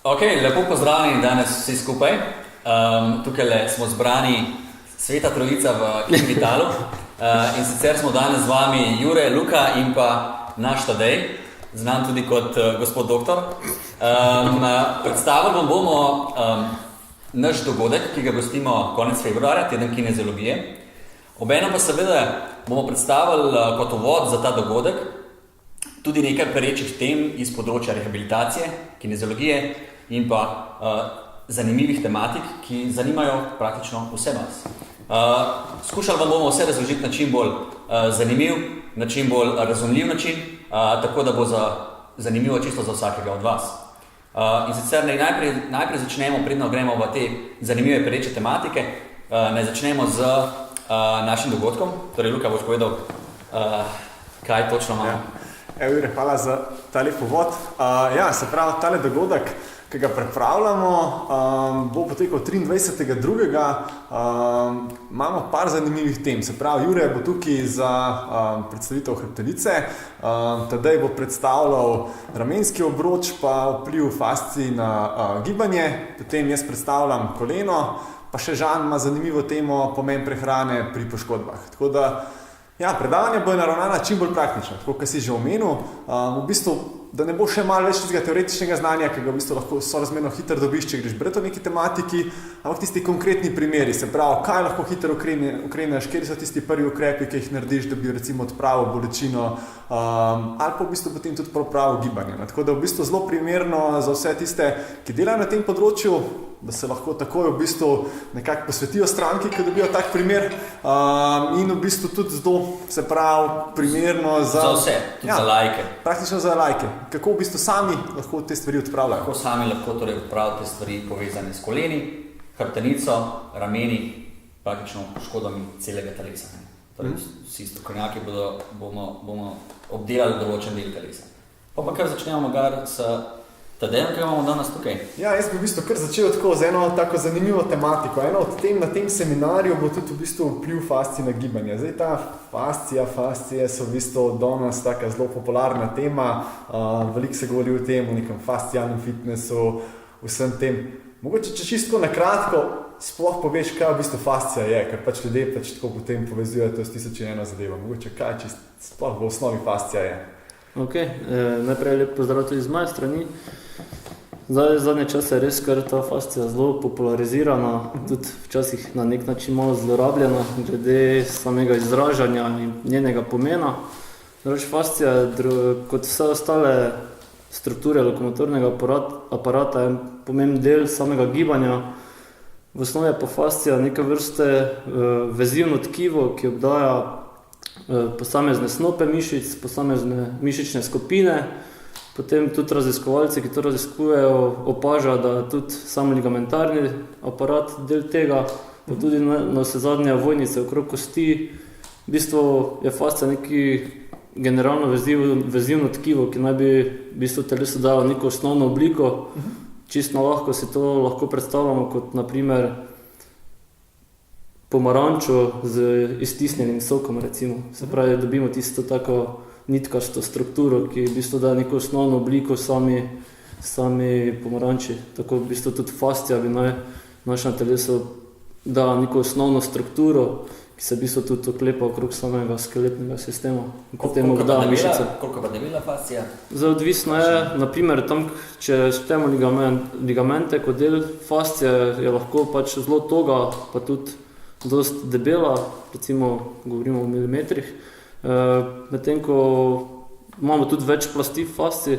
Ok, lepo pozdravljeni danes vsi skupaj. Tukaj smo zbrani Sveta Trojica v Invitalu. In sicer smo danes z vami Jure, Luka in pa naš Tadej, znan tudi kot gospod doktor. Predstavili vam bomo naš dogodek, ki ga gostimo konec februarja, teden kineziologije. Obenem pa seveda bomo predstavili kot uvod za ta dogodek tudi nekaj perečih tem iz področja rehabilitacije, kineziologije in pa zanimivih tematik, ki zanimajo praktično vse nas. Skušali vam bomo vse razložiti na čim bolj zanimiv, na čim bolj razumljiv način, tako da bo zanimivo čisto za vsakega od vas. In sicer najprej začnemo, predno gremo v te zanimive pereče tematike, naj začnemo z našim dogodkom. Torej, Luka, boš povedal, kaj točno imamo. Jure, hvala za ta lep uvod. Se pravi, tale dogodek, ki ga pripravljamo, bo potekal 23.2. Imamo par zanimivih tem. Se pravi, Jure bo tukaj za predstavitev hrbtenice, Tadej bo predstavljal ramenski obroč, pa vpliv fascij na gibanje, potem jaz predstavljam koleno, pa še Žan ima zanimivo temo pomen prehrane pri poškodbah. Tako da, predavanja bo naravnana čim bolj praktično, tako kot si že omenil, v bistvu, da ne bo še malo več tistega teoretičnega znanja, ki ga v bistvu lahko sorazmerno hitro dobiš, če greš brati o neki tematiki, ampak tisti konkretni primeri, se pravi, kaj lahko hitro ukreneš, kjer so tisti prvi ukrepi, ki jih narediš, da bi recimo odpravil bolečino, ali pa v bistvu potem tudi popravil gibanje. Tako da v bistvu zelo primerno za vse tiste, ki delajo na tem področju, da se lahko takoj v bistvu nekako posvetijo stranki, ki dobijo tak primer, in v bistvu tudi zelo, se pravi, primerno za vse, tudi za lajke. Praktično za lajke. Kako v bistvu sami lahko te stvari odpravljajo? Kako sami lahko torej odpravite stvari povezane s koleni, hrbtenico, rameni, praktično škodami celega telesa. Torej, vsi strokovnjaki bomo obdelali določen del telesa. Pa kar začnemo s Tadejem, kaj imamo danes tukaj? Jaz bi v bistvu kar začel tako z eno tako zanimivo tematiko. Eno od tem na tem seminarju bo tudi v bistvu vpliv fascij na gibanje. Zdaj ta fascije so v bistvu danes taka zelo popularna tema. Veliko se govori o tem, o nekem fascialnem fitnessu, vsem tem. Mogoče če čisto na kratko sploh poveš, kaj v bistvu fascija je, ker pač ljudje tako potem povezujejo to s 1001 zadevo. Mogoče kaj sploh v osnovi fascija je. Ok, najprej lep pozdrav tudi z moje strani. Zadnje čase je res kar ta fascija zelo popularizirana, tudi včasih na nek način malo zlorabljena, glede samega izražanja in njenega pomena. Fascija je kot vse ostale strukture lokomotornega aparata je pomemben del samega gibanja. V osnovi je pa fascija neke vrste vezivno tkivo, ki obdaja posamezne snope mišic, posamezne mišične skupine. Potem tudi raziskovalci, ki to raziskujejo, opažajo, da je tudi sam ligamentarni aparat del tega, pa tudi na vsezadnje vojnice okrog kosti. V bistvu je fascija neki generalno vezivno tkivo, ki naj bi v bistvu telesu dalo neko osnovno obliko. Čisto lahko si to lahko predstavljamo kot na primer pomarančo z iztisnjenim sokom, recimo. Se pravi, dobimo tisto tako nitkasto strukturo, ki v bistvu daje neko osnovno obliko sami pomaranči. Tako v bistvu tudi fascija bi našem telesu dala neko osnovno strukturo, ki se v bistvu tudi oklepa okrog samega skeletnega sistema. Koliko pa debela fascija? Zdaj odvisno je, na primer, tam, če štejemo ligamente kot del fascije, je lahko pač zelo toga, pa tudi dosti debela, recimo govorimo o milimetrih. Medtem ko imamo tudi več plasti fascij,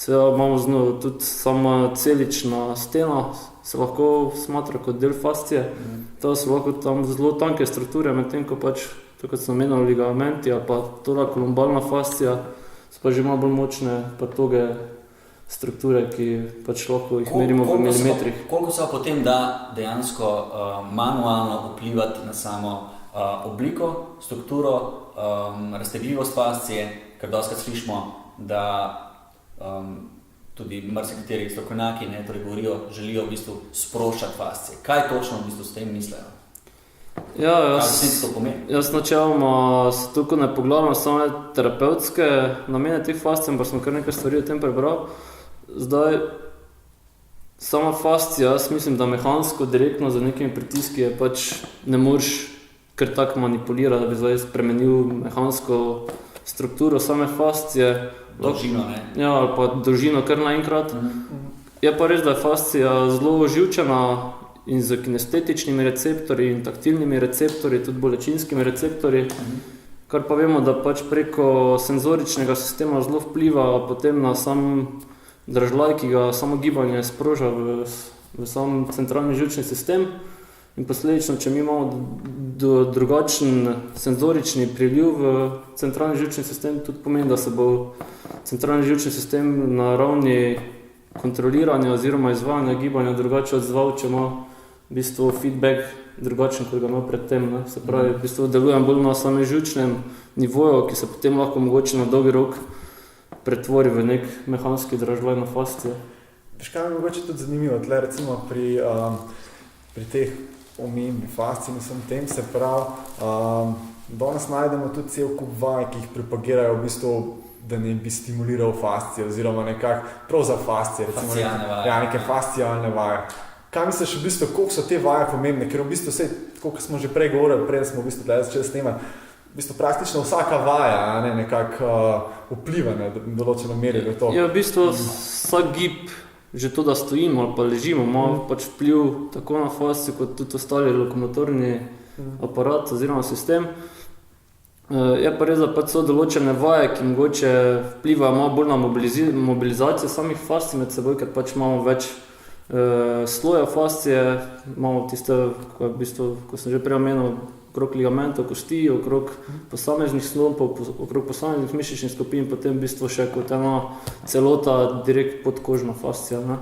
imamo tudi sama celična stena, se lahko smatra kot del fascije. To so lahko tam zelo tanke strukture, medtem ko pač, tako kot sem omenil, ligamenti ali pa torakolumbalna fascija, so pa že malo bolj močne, pa toge strukture, ki pač lahko jih merimo v milimetrih. Koliko se potem da dejansko manualno vplivati na samo obliko, strukturo, raztegljivost fascije, ker dostakrat slišimo, da tudi marsikateri strokovnjaki torej govorijo, želijo v bistvu sproščati fascije. Kaj točno v bistvu s tem mislijo? Jaz načeloma se tukaj ne poglavljam samo terapevtske namene teh fascij, pa smo kar nekaj stvari o tem prebral. Zdaj, Sama fascija, jaz mislim, da mehansko, direktno za nekimi pritiski je pač ne moreš kar tako manipulirati, da bi zdaj spremenil mehansko strukturo same fascije. Dolžino, ne? Ja, ali pa dolžino kar naenkrat. Je pa res, da je fascija zelo oživčena in z kinestetičnimi receptorji in taktilnimi receptorji, tudi bolečinskimi receptorji, kar pa vemo, da pač preko senzoričnega sistema zelo vpliva potem na sam dražljaj, ki ga samo gibanje sproža v sam centralni živčni sistem. In posledično, če mi imamo drugačen senzorični priliv v centralni živčni sistem, tudi pomeni, da se bo centralni živčni sistem na ravni kontroliranja oziroma izvajanja gibanja drugače odzval, če ima v bistvu feedback drugačen, kot ga ima predtem. Ne? Se pravi, v bistvu delujem bolj na samem živčnem nivoju, ki se potem lahko mogoče na dolgi rok pretvori v nek mehanski dražljaj na fascijo. Veš, kaj je mogoče tudi zanimivo, tle recimo pri teh omembi fascij in vsem tem, se pravi, danes najdemo tudi cel kup vaj, ki jih propagirajo v bistvu, da ne bi stimuliral fascije oziroma nekako prav za fascije, recimo neke fascijalne vaje. Kaj misliš v bistvu, koliko so te vaje pomembne? Ker v bistvu, koliko smo že prej govorili, prej smo v bistvu začeli snemati, v bistvu praktično vsaka vaja nekako vpliva na določeno meri. Ja, v bistvu vsak gib, že to, da stojimo ali pa ležimo, ima pač vpliv tako na fascijo, kot tudi ostali lokomotorni aparat oziroma sistem. Je pa res, da pač so določene vaje, ki mogoče vplivajo malo bolj na mobilizacijo samih fascij med seboj, ker pač imamo več sloja fascije, imamo tiste, v bistvu, ko sem že prej omenil, okrog ligamentov, kosti, okrog posameznih slopov, okrog posameznih mišičnih skupin, potem v bistvu še kot ena celota direkt podkožna fascija. Ne?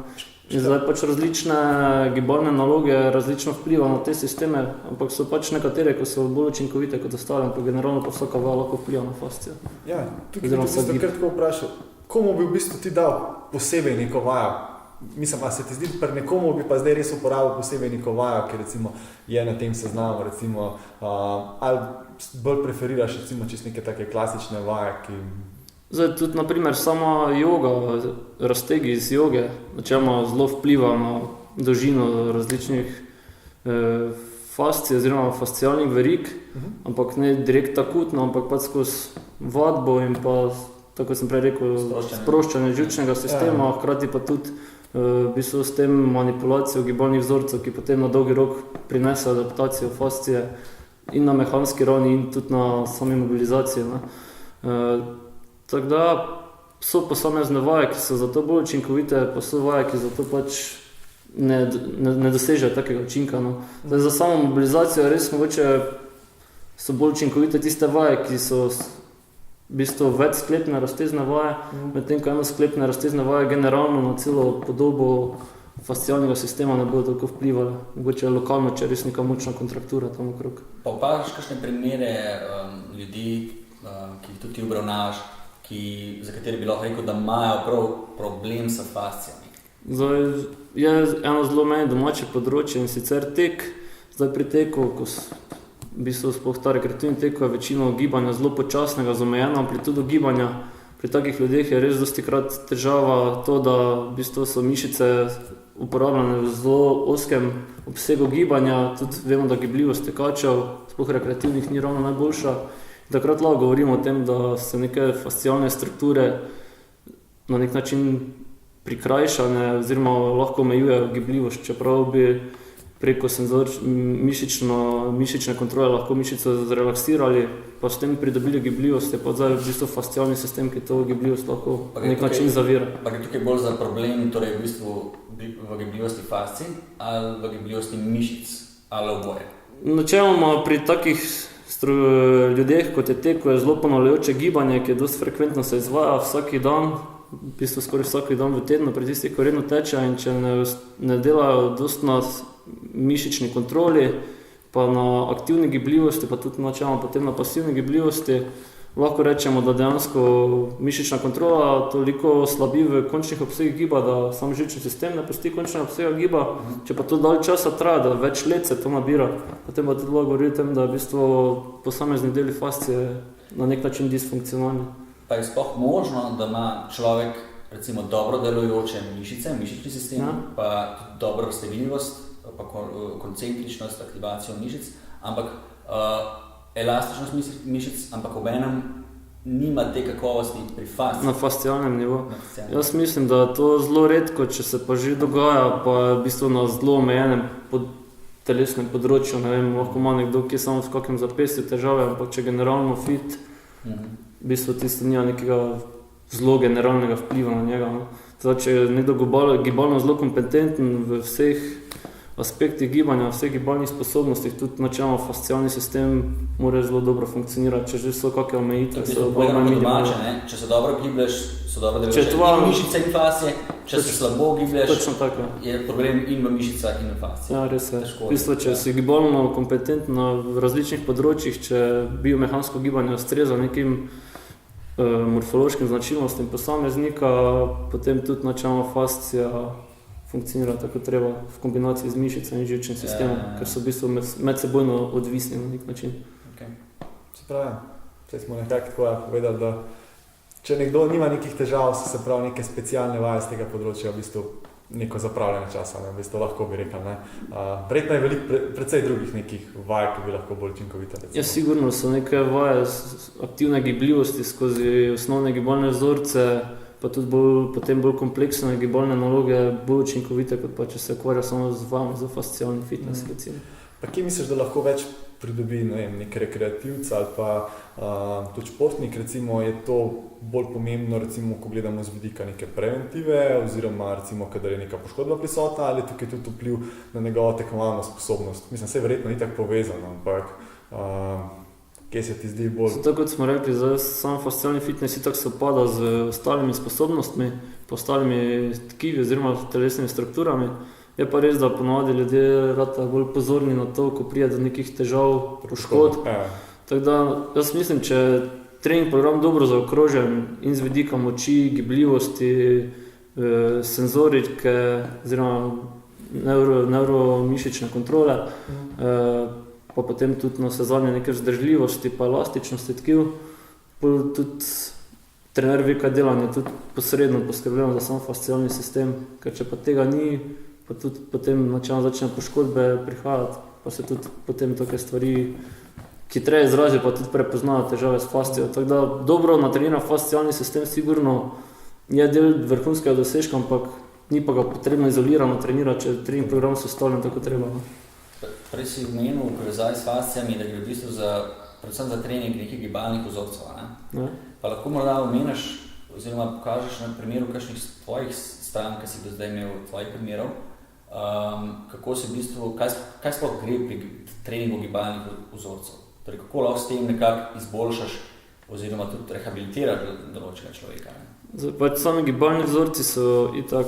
In zdaj pač različne gibalne naloge različno vplivajo na te sisteme, ampak so pač nekatere, ko so bolj učinkovite kot ostale, ampak generalno pa vsaka vaja lahko vpliva na fascijo. Ja, tukaj bi se kratko vprašal, komu bi v bistvu ti dal posebej neko vajo? Mislim, a se ti zdi, pri nekomu bi pa zdaj res uporabil posebej neko vajo, ki recimo je na tem seznamu, recimo, ali bolj preferiraš recimo čisto neke take klasične vaje, ki... Zdaj, tudi naprimer sama joga, raztegi iz joge, načeloma zelo vpliva na dolžino različnih fascij oziroma fascialnih verig, ampak ne direkt akutno, ampak pač skozi vadbo in pa, tako sem prej rekel, sproščanje živčnega sistema, hkrati pa tudi v bistvu s tem manipulacijo gibalnih vzorcev, ki potem na dolgi rok prinese adaptacijo fascije in na mehanski ravni in tudi na sami mobilizaciji. Tako da so posamezne vaje, ki so zato bolj učinkovite, pa so vaje, ki zato pač ne dosežejo takega učinka. No. Zdaj, za samo mobilizacijo res mogoče so bolj učinkovite tiste vaje, ki so v bistvu več sklepne raztezne vaje, medtem ko enosklepne raztezne vaje generalno na celo podobo fascialnega sistema ne bodo toliko vplivali. Mogoče lokalno, če je res neka močna kontraktura tam okrog. Pa opažaš kakšne primere ljudi, ki jih tudi ti obravnavaš, za kateri bi lahko rekel, da imajo prav problem s fascijami? Zdaj, je eno zelo meni domače področje in sicer tek. Zdaj pri teku, ko v bistvu sploh ta rekreativni tek, je večino gibanja zelo počasnega, z omejeno amplitudo gibanja. Pri takih ljudeh je res dostikrat težava to, da v bistvu so mišice uporabljene v zelo ozkem obsegu gibanja. Tudi vemo, da gibljivost tekačev, sploh rekreativnih, ni ravno najboljša. Takrat lahko govorimo o tem, da se neke fascialne strukture na nek način prikrajšane oziroma lahko omejujejo gibljivost, čeprav bi preko mišične kontrole lahko mišico zrelaksirali, pa s tem pridobili gibljivost, je pa zdaj v bistvu fascialni sistem, ki to gibljivost lahko na nek način zavira. Pa je tukaj bolj za problem, torej v bistvu v gibljivosti fascij ali v gibljivosti mišic ali oboje? Načeloma pri takih ljudeh, kot je tek, ko je zelo ponavljajoče gibanje, ki je dosti frekventno se izvaja vsak dan, v bistvu skoraj vsak dan v tednu, pri tistih, ko redno teče in če ne delajo dosti na mišični kontroli, pa na aktivni gibljivosti, pa tudi načeloma potem na pasivni gibljivosti, lahko rečemo, da dejansko mišična kontrola toliko slabi v končnih obsegih giba, da sam živčni sistem ne pusti končnega obsega giba. Če pa to dalj časa traja, da več let se to nabira, potem pa tudi lahko govori o tem, da je v bistvu posamezni deli fascije na nek način disfunkcionalni. Pa je sploh možno, da ima človek recimo dobro delujoče mišice, mišični sistem, pa tudi dobro raztegljivost, pa koncentričnost, aktivacijo mišic, ampak elastičnost mišic, ampak obenem nima te kakovosti pri fasciji. Na fascialnem nivoju. Jaz mislim, da je to zelo redko, če se pa že dogaja, pa je v bistvu na zelo omejenem telesnem področju, ne vem, lahko ima nekdo, ki je samo v kakem zapestju težave, ampak če generalno fit, v bistvu tisto nima nekega zelo generalnega vpliva na njega. No. Zdaj, če je nekdo gibalno zelo kompetenten v vseh aspektih gibanja, vseh gibalnih sposobnostih, tudi načelno fascialni sistem mora zelo dobro funkcionirati, če že so kakve omejitve. Če se dobro giblješ, so dobro delujoče mišice in fascije, če se slabo giblješ, je problem in v mišicah in v fasciji. Ja, res je. V bistvu, če si gibalno kompetenten v različnih področjih, če biomehansko gibanje ustreza nekim morfološkim značilnostim posameznika, potem tudi načelno fascija funkcionira tako treba v kombinaciji z mišicami in živčnim sistemom, ker so v bistvu medsebojno odvisni na nek način. Se pravi, zdaj smo nekako tako povedali, da če nekdo nima nekih težav, se pravi neke specialne vaje z tega področja, v bistvu neko zapravljanje časa, v bistvu lahko bi rekel. Verjetno je veliko precej drugih nekih vaj, ki bi lahko bolj učinkovite. Ja, sigurno so neke vaje aktivne gibljivosti skozi osnovne gibalne vzorce, pa tudi potem bolj kompleksne gibalne naloge, bolj učinkovite, kot pa če se ukvarja samo z vami za fascialni fitness. Pa kje misliš, da lahko več pridobi nek rekreativc ali pa tudi športnik, recimo, je to bolj pomembno, recimo, ko gledamo z vidika neke preventive, oziroma recimo, kadar je neka poškodba prisotna, ali tukaj tudi vpliv na njegovo tekmovalno sposobnost? Mislim, se je verjetno ni tako povezano, ampak kje se ti zdi bolj? Tako kot smo rekli, sam fascialni fitness itak se opada z ostalimi sposobnostmi, pa ostalimi tkivi oziroma telesnimi strukturami. Je pa res, da ponovadi ljudje rata bolj pozorni na to, ko prije do nekih težav, poškodb. Tako da, jaz mislim, če je trening program dobro zaokrožen in z vidika moči, gibljivosti, senzorike oziroma neuromišične kontrole, pa potem tudi na vsezadnje neke vzdržljivosti pa elastičnosti tkiv, tudi trener ve, kaj delanje, tudi posredno poskrbljeno za sam fascialni sistem, ker če pa tega ni, pa tudi potem načelno začne poškodbe prihajati, pa se tudi potem take stvari hitreje izrazijo, pa tudi prepoznajo težave s fascijo. Tako da dobro natreniran fascialni sistem sigurno je del vrhunskega dosežka, ampak ni pa ga potrebno izolirano trenirati, če je trening program sestavljen tako treba. Prej si omenil v povezavi s fascijami, da gre v bistvu predvsem za trening nekih gibalnih vzorcev. Pa lahko morda omeniš oziroma pokažeš na primeru kakšnih tvojih strank, ki si do zdaj imel tvojih primerov, kako se v bistvu, kaj sploh gre pri treningu gibalnih vzorcev? Torej, kako lahko s tem nekako izboljšaš oziroma tudi rehabilitiraš določenega človeka? Sami gibalni vzorci so itak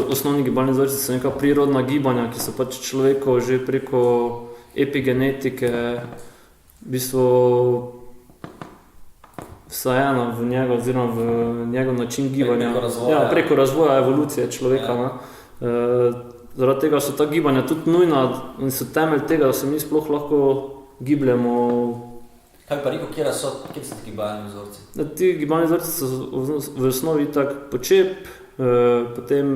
osnovni gibalni vzorci so neka prirodna gibanja, ki so pač človeku že preko epigenetike v bistvu vsajeno v njega oziroma v njegov način gibanja. Preko razvoja evolucije človeka. Zaradi tega so ta gibanja tudi nujna in so temelj tega, da se mi sploh lahko gibljemo. Kaj pa rekel, kje so ti gibalni vzorci? Ti gibalni vzorci so v osnovi tak počep, potem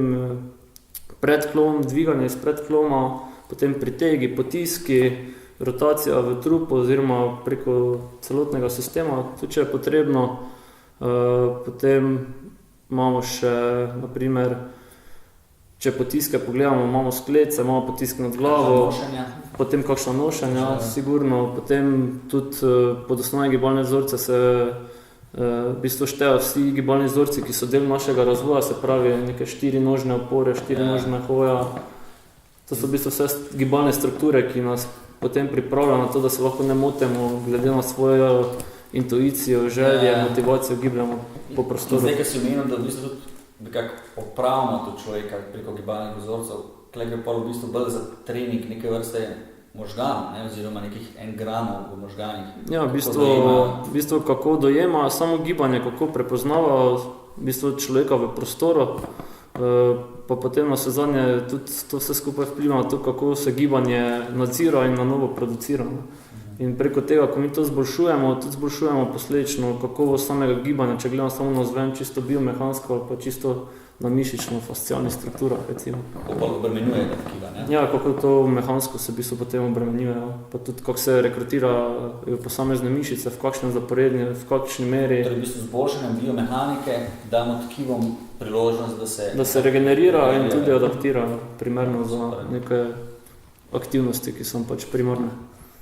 predklon, dviganje iz predklona, potem pritegi, potiski, rotacija v trupu oziroma preko celotnega sistema, tudi če je potrebno. Potem imamo še, naprimer, če potiske pogledamo, imamo sklece, imamo potiske nad glavo, potem kakšna nošenja, sigurno, potem tudi pod osnovne gibalne vzorce se v bistvu štejo vsi gibalni vzorci, ki so del našega razvoja, se pravi neke 4 nožne opore, 4 nožne hoja. To so v bistvu vse gibalne strukture, ki nas potem pripravljajo na to, da se lahko ne motimo glede na svojo intuicijo, želje, motivacijo gibljamo po prostoru. Zdaj, ki si omenil, da v bistvu tudi nekako popravimo to človeka preko gibalnih vzorcev, tukaj gre pa v bistvu bolj za trening neke vrste možganov, oziroma nekih engramov v možganih. Ja, v bistvu kako dojema samo gibanje, kako prepoznava v bistvu človeka v prostoru, pa potem na vsezadnje tudi to vse skupaj vpliva na to, kako se gibanje nadzira in na novo producira. In preko tega, ko mi to zboljšujemo, tudi zboljšujemo posledično kakovost samega gibanja, če gledamo samo navzven čisto biomehansko ali pa čisto na mišično fascialnih strukturah, recimo. Kako pa obremenjuje tkiva, ne? Ja, kako to mehansko se v bistvu potem obremenjuje, pa tudi kako se rekrutira posamezne mišice, v kakšnem zaporednje, v kakšni meri. Torej, v bistvu z boljšanjem biomehanike damo tkivom priložnost, da se regenerira in tudi adaptira primerno za neke aktivnosti, ki so pač primarne.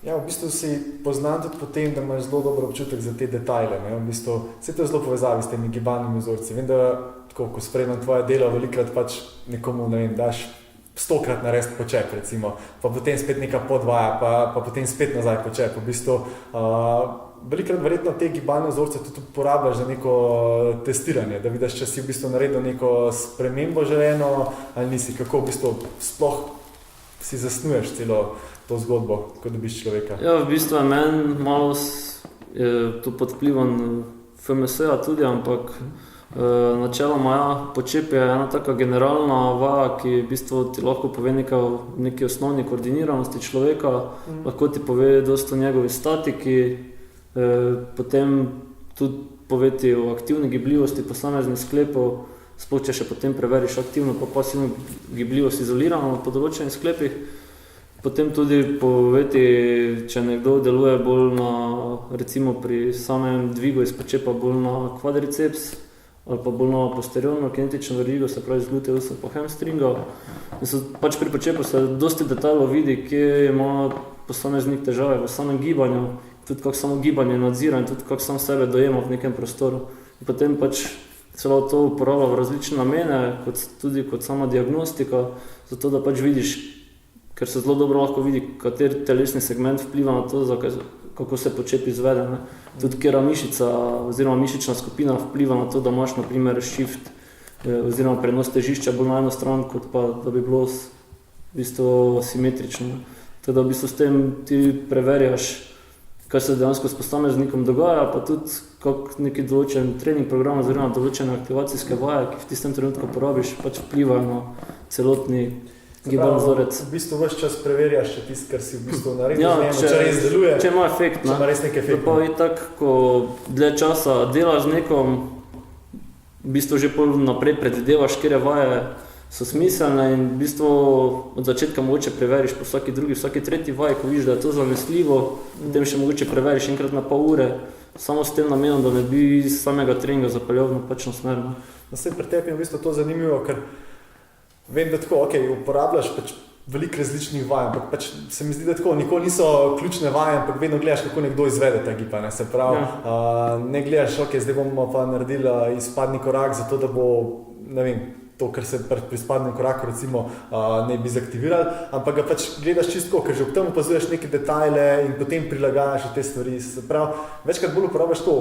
Ja, v bistvu si poznam tudi po tem, da imaš zelo dober občutek za te detajle. Ne? V bistvu, vse to je zelo povezavi s temi gibalnimi vzorci. Vem, da tako, ko spremljam tvoje delo, velikrat pač nekomu, ne vem, daš 100-krat narediti počep, recimo, pa potem spet neka podvaja, pa potem spet nazaj počep. V bistvu, velikrat verjetno te gibalne vzorce tudi uporabljaš za neko testiranje, da vidiš, če si v bistvu naredil neko spremembo želeno ali nisi, kako v bistvu sploh si zasnuješ celo to zgodbo, ko dobiš človeka. Ja, v bistvu je meni malo to pod vplivom FMS-a tudi, ampak načeloma ja, počep je ena taka generalna vaja, ki v bistvu ti lahko pove nekaj o neki osnovni koordiniranosti človeka, lahko ti pove dosti o njegovi statiki, potem tudi pove ti o aktivni gibljivosti posameznih sklepov, sploh če še potem preveriš aktivno pa pasivno gibljivost izolirano po določenih sklepih. Potem tudi poveti, če nekdo deluje bolj na, recimo pri samem dvigu iz počepa bolj na kvadriceps ali pa bolj na posteriorno kinetično verigo, se pravi z gluteusov pa hamstringov. Pač pri počepu se dosti detajlov vidi, kje ima posameznik težave v samem gibanju, tudi kako samo gibanje nadzira in tudi kako sam sebe dojema v nekem prostoru. In potem pač celo to uporablja v različne namene, tudi kot sama diagnostika, zato da pač vidiš, ker se zelo dobro lahko vidi, kater telesni segment vpliva na to, kako se počep izvede. Ne. Tudi kera mišica oziroma mišična skupina vpliva na to, da imaš na primer shift oziroma prenos težišča bolj na eno stran, kot pa da bi bilo v bistvu simetrično. Tako da v bistvu s tem ti preverjaš, kaj se dejansko s posameznikom dogaja, pa tudi kako neki določen trening program oziroma določene aktivacijske vaje, ki v tistem trenutku porabiš, pač vplivajo na celotni gibalni vzorec. V bistvu ves čas preverjaš, če tisto, kar si v bistvu naredil, če res deluje, če ima efekt, če ima res nek efekt. Pa i tak, ko dlje časa delaš z nekom, v bistvu že pol naprej predvidevaš, kjer vaje so smiselne in v bistvu od začetka mogoče preveriš po vsaki drugi, vsaki tretji vaji, ko vidiš, da je to zanesljivo, potem še mogoče preveriš enkrat na pol ure, samo s tem namenom, da ne bi samega treninga zapeljal v napačno smer. Pri tebi je v bistvu to zanimivo, ker vem, da tako, uporabljaš pač veliko različnih vaj, ampak pač se mi zdi, da tako, nikoli niso ključne vaje, ampak vedno gledaš, kako nekdo izvede ta gib, ne, se pravi, ne gledaš, zdaj bomo pa naredili izpadni korak, zato da bo, ne vem, to, kar se pri spadnem koraku recimo ne bi zaktivirali, ampak ga pač gledaš čisto, ker že ob tem opazuješ neke detajle in potem prilagajaš te stvari, se pravi, večkrat bolj uporabljaš to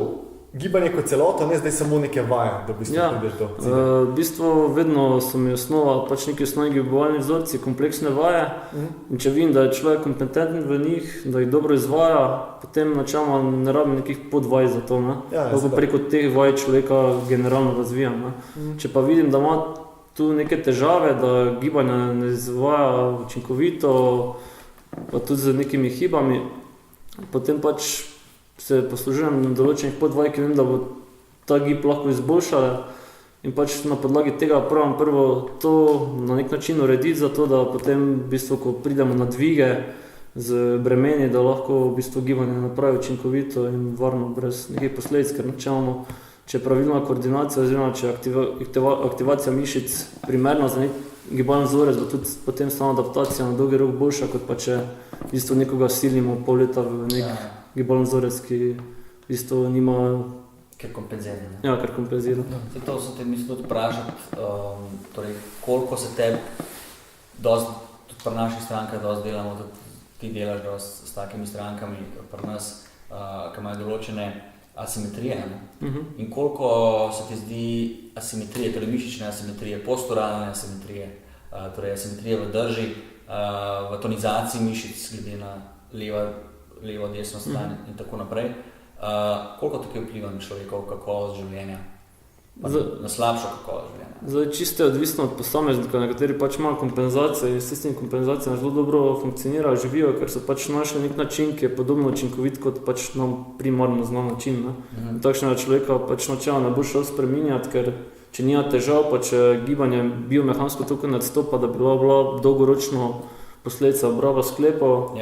gibanje kot celoto, ne zdaj samo neke vaje, da v bistvu prideš do cilja. V bistvu vedno so mi osnova, pač neki osnovni gibalni vzorci, kompleksne vaje in če vidim, da je človek kompetenten v njih, da jih dobro izvaja, potem načeloma ne rabim nekih podvaj za to, ne? Preko teh vaj človeka generalno razvijam. Ne? Če pa vidim, da ima tu neke težave, da gibanje ne izvaja učinkovito, pa tudi z nekimi hibami, potem pač se poslužujem na določenih podvaj, ki vem, da bo ta gib lahko izboljšala in pač na podlagi tega pravim prvo to na nek način urediti, zato da potem v bistvu, ko pridemo na dvige z bremeni, da lahko v bistvu gibanje napravi učinkovito in varno, brez nekih posledic, ker načelno, če je pravilna koordinacija oziroma če je aktivacija mišic primerna za nek gibalni vzorec, bo tudi potem sama adaptacija na dolgi rok boljša, kot pa če v bistvu nekoga silimo pol leta v nek gibalni vzorec, ki v bistvu nima... Ker kompenzira. Ja, ker kompenzira. To sem te mislil tudi vprašati, torej koliko se tebi, tudi pri naših strankah dosti delamo, tudi ti delaš dosti s takimi strankami pri nas, ki imajo določene asimetrije, in koliko se ti zdi asimetrije, torej mišične asimetrije, posturalne asimetrije, torej asimetrije v drži, v tonizaciji mišic, glede na levo, desno stran in tako naprej. Koliko tukaj vpliva na človekov kakovost življenja? na slabšo kakovost življenja. Zdaj, čisto je odvisno od posameznika, nekateri pač imajo kompenzacije in s tistim kompenzacijami zelo dobro funkcionirajo, živijo, ker so pač našli nek način, ki je podobno učinkovit kot pač nam primarno znan način. Takšnega človeka pač načela ne bo šel spreminjati, ker če nima težav, pa če gibanje biomehansko toliko nadstopa, da bi bila dolgoročno posledica obraba sklepov,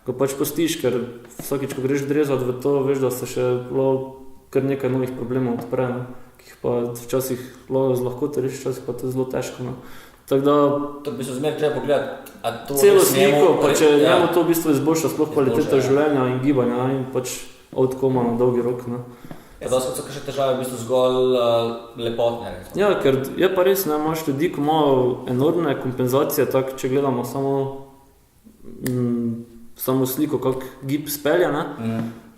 ko pač postiš, ker vsakič, ko greš drezati v to, veš, da se še kar nekaj novih problemov odpre, ki jih pa včasih z lahkoto reši, včasih pa to je zelo težko. Tako da to bi se zmer treba pogledati, a to celo sliko, pa če njemu to v bistvu izboljša sploh kvaliteta življenja in gibanja in pač outcoma na dolgi rok. Doskrat so kakšne težave v bistvu zgolj lepotne. Ja, ker je pa res, imaš ljudi, ko imajo enormne kompenzacije, tako če gledamo samo sliko, kak gib spelje,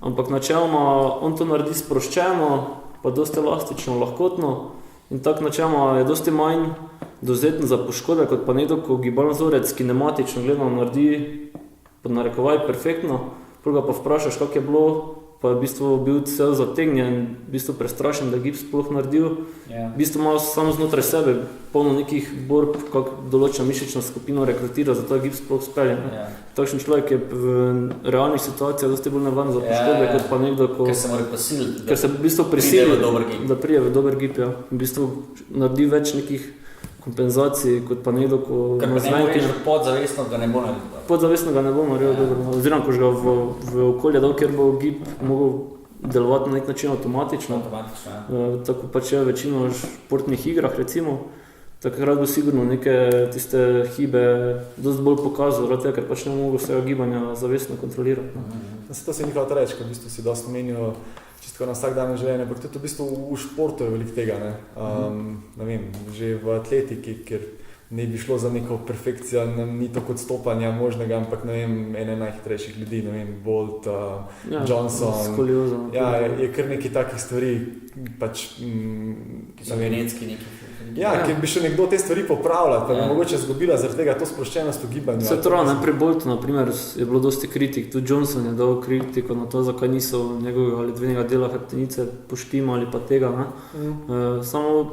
ampak načeloma on to naredi sproščeno, pa dosti elastično, lahkotno in tak načeloma je dosti manj dovzeten za poškodbe, kot pa nekdo, ko gibalni vzorec kinematično gledano naredi pod narekovaj perfektno, prvo pa vprašaš, kak je bilo, pa je v bistvu bil cel zategnjen, v bistvu prestrašen, da je gib sploh naredil. V bistvu ima samo znotraj sebe polno nekih borb, kak določena mišična skupina rekrutira, zato je gib sploh speljen. Takšen človek je v realnih situacijah dosti bolj nevaren za poškodbe, kot pa nekdo, ker se mora prisiliti, ker se v bistvu prisili, da prije v dober gib. V bistvu naredi več nekih kompenzacij, kot pa nekdo, ko... Ker pa ne moreš podzavestno ga ne bo naredil. Podzavestno ga ne bo naredil dobro. Oziroma, ko ga v okolje dal, kjer bo gib mogel delovati na nek način avtomatično. Tako pač je večino športnih igrah, recimo. Takrat bo sigurno neke tiste hibe dosti bolj pokazal, ker pač ne mogo vsega gibanja zavestno kontrolirati. To se ni hvala reči, ker v bistvu si dosti menil čisto na vsak dan življenje, ampak tudi v bistvu v športu je veliko tega, ne vem, že v atletiki, kjer ne bi šlo za neko perfekcijo, ni tako odstopanja možnega, ampak ne vem, ene najhitrejših ljudi, ne vem, Bolt, Johnson, je kar nekaj takih stvari, pač, ki so genetski neki. Ker bi še nekdo te stvari popravljal, pa bi mogoče zgubila zaradi tega to sproščenost v gibanju. Se to pri Boltu, na primer, je bilo dosti kritik, tudi Johnson je dal kritiko na to, zakaj niso njegovega ali dvenega dela hrbtenice poštimali pa tega. Samo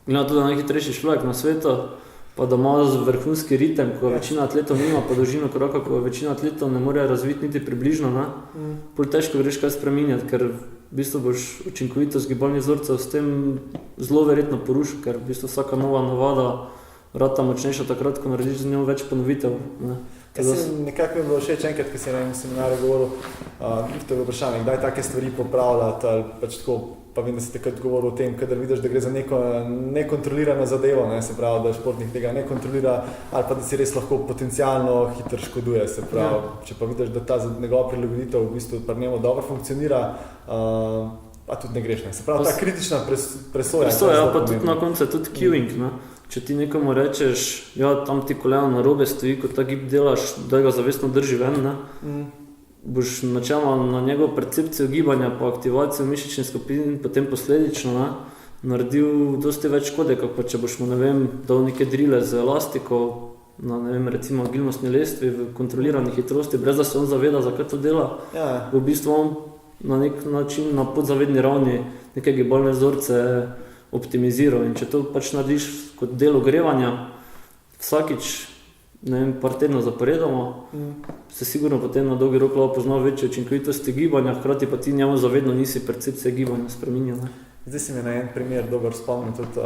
gleda tudi najhitrejši človek na svetu, pa da ima vrhunski ritem, ko večina atletov nima, pa dolžino koraka, ko večina atletov ne more razviti niti približno, bolj težko greš kaj spreminjati, ker v bistvu boš učinkovitost gibalnih vzorcev s tem zelo verjetno porušil, ker v bistvu vsaka nova navada rata močnejša takrat, ko narediš z njo več ponovitev. Nekako mi je bilo všeč enkrat, ko si na enem seminarju govoril, to je vprašanje, kdaj take stvari popravljati ali pač tako, pa vem, da si takrat govoril o tem, kadar vidiš, da gre za neko nekontrolirano zadevo, se pravi, da športnik tega ne kontrolira ali pa da si res lahko potencialno hitro škoduje, se pravi, če pa vidiš, da ta njegova prilagoditev v bistvu pri njemu dobro funkcionira, pa tudi ne greš, se pravi, ta kritična presoja. Presoja, pa tudi na koncu je tudi cueing, Če ti nekomu rečeš, tam ti koleno narobe stoji, ko ta gib delaš, da ga zavestno drži ven, boš načelno na njegovo percepcijo gibanja pa aktivacijo mišičnih skupin potem posledično naredil dosti več škode, kot pa če boš mu, dal neke drile z elastiko na, recimo agilnostni lestvi v kontrolirani hitrosti, brez da se on zaveda, zakaj to dela. V bistvu on na nek način na podzavedni ravni neke gibalne vzorce optimiziral in če to pač narediš kot del ogrevanja vsakič, par tednov zaporedoma, se sigurno potem na dolgi rok lahko pozna večje učinkovitosti gibanja, hkrati pa ti njemu zavedno nisi percepcije gibanja spreminjal. Zdaj si mi na en primer dober spomnil tudi,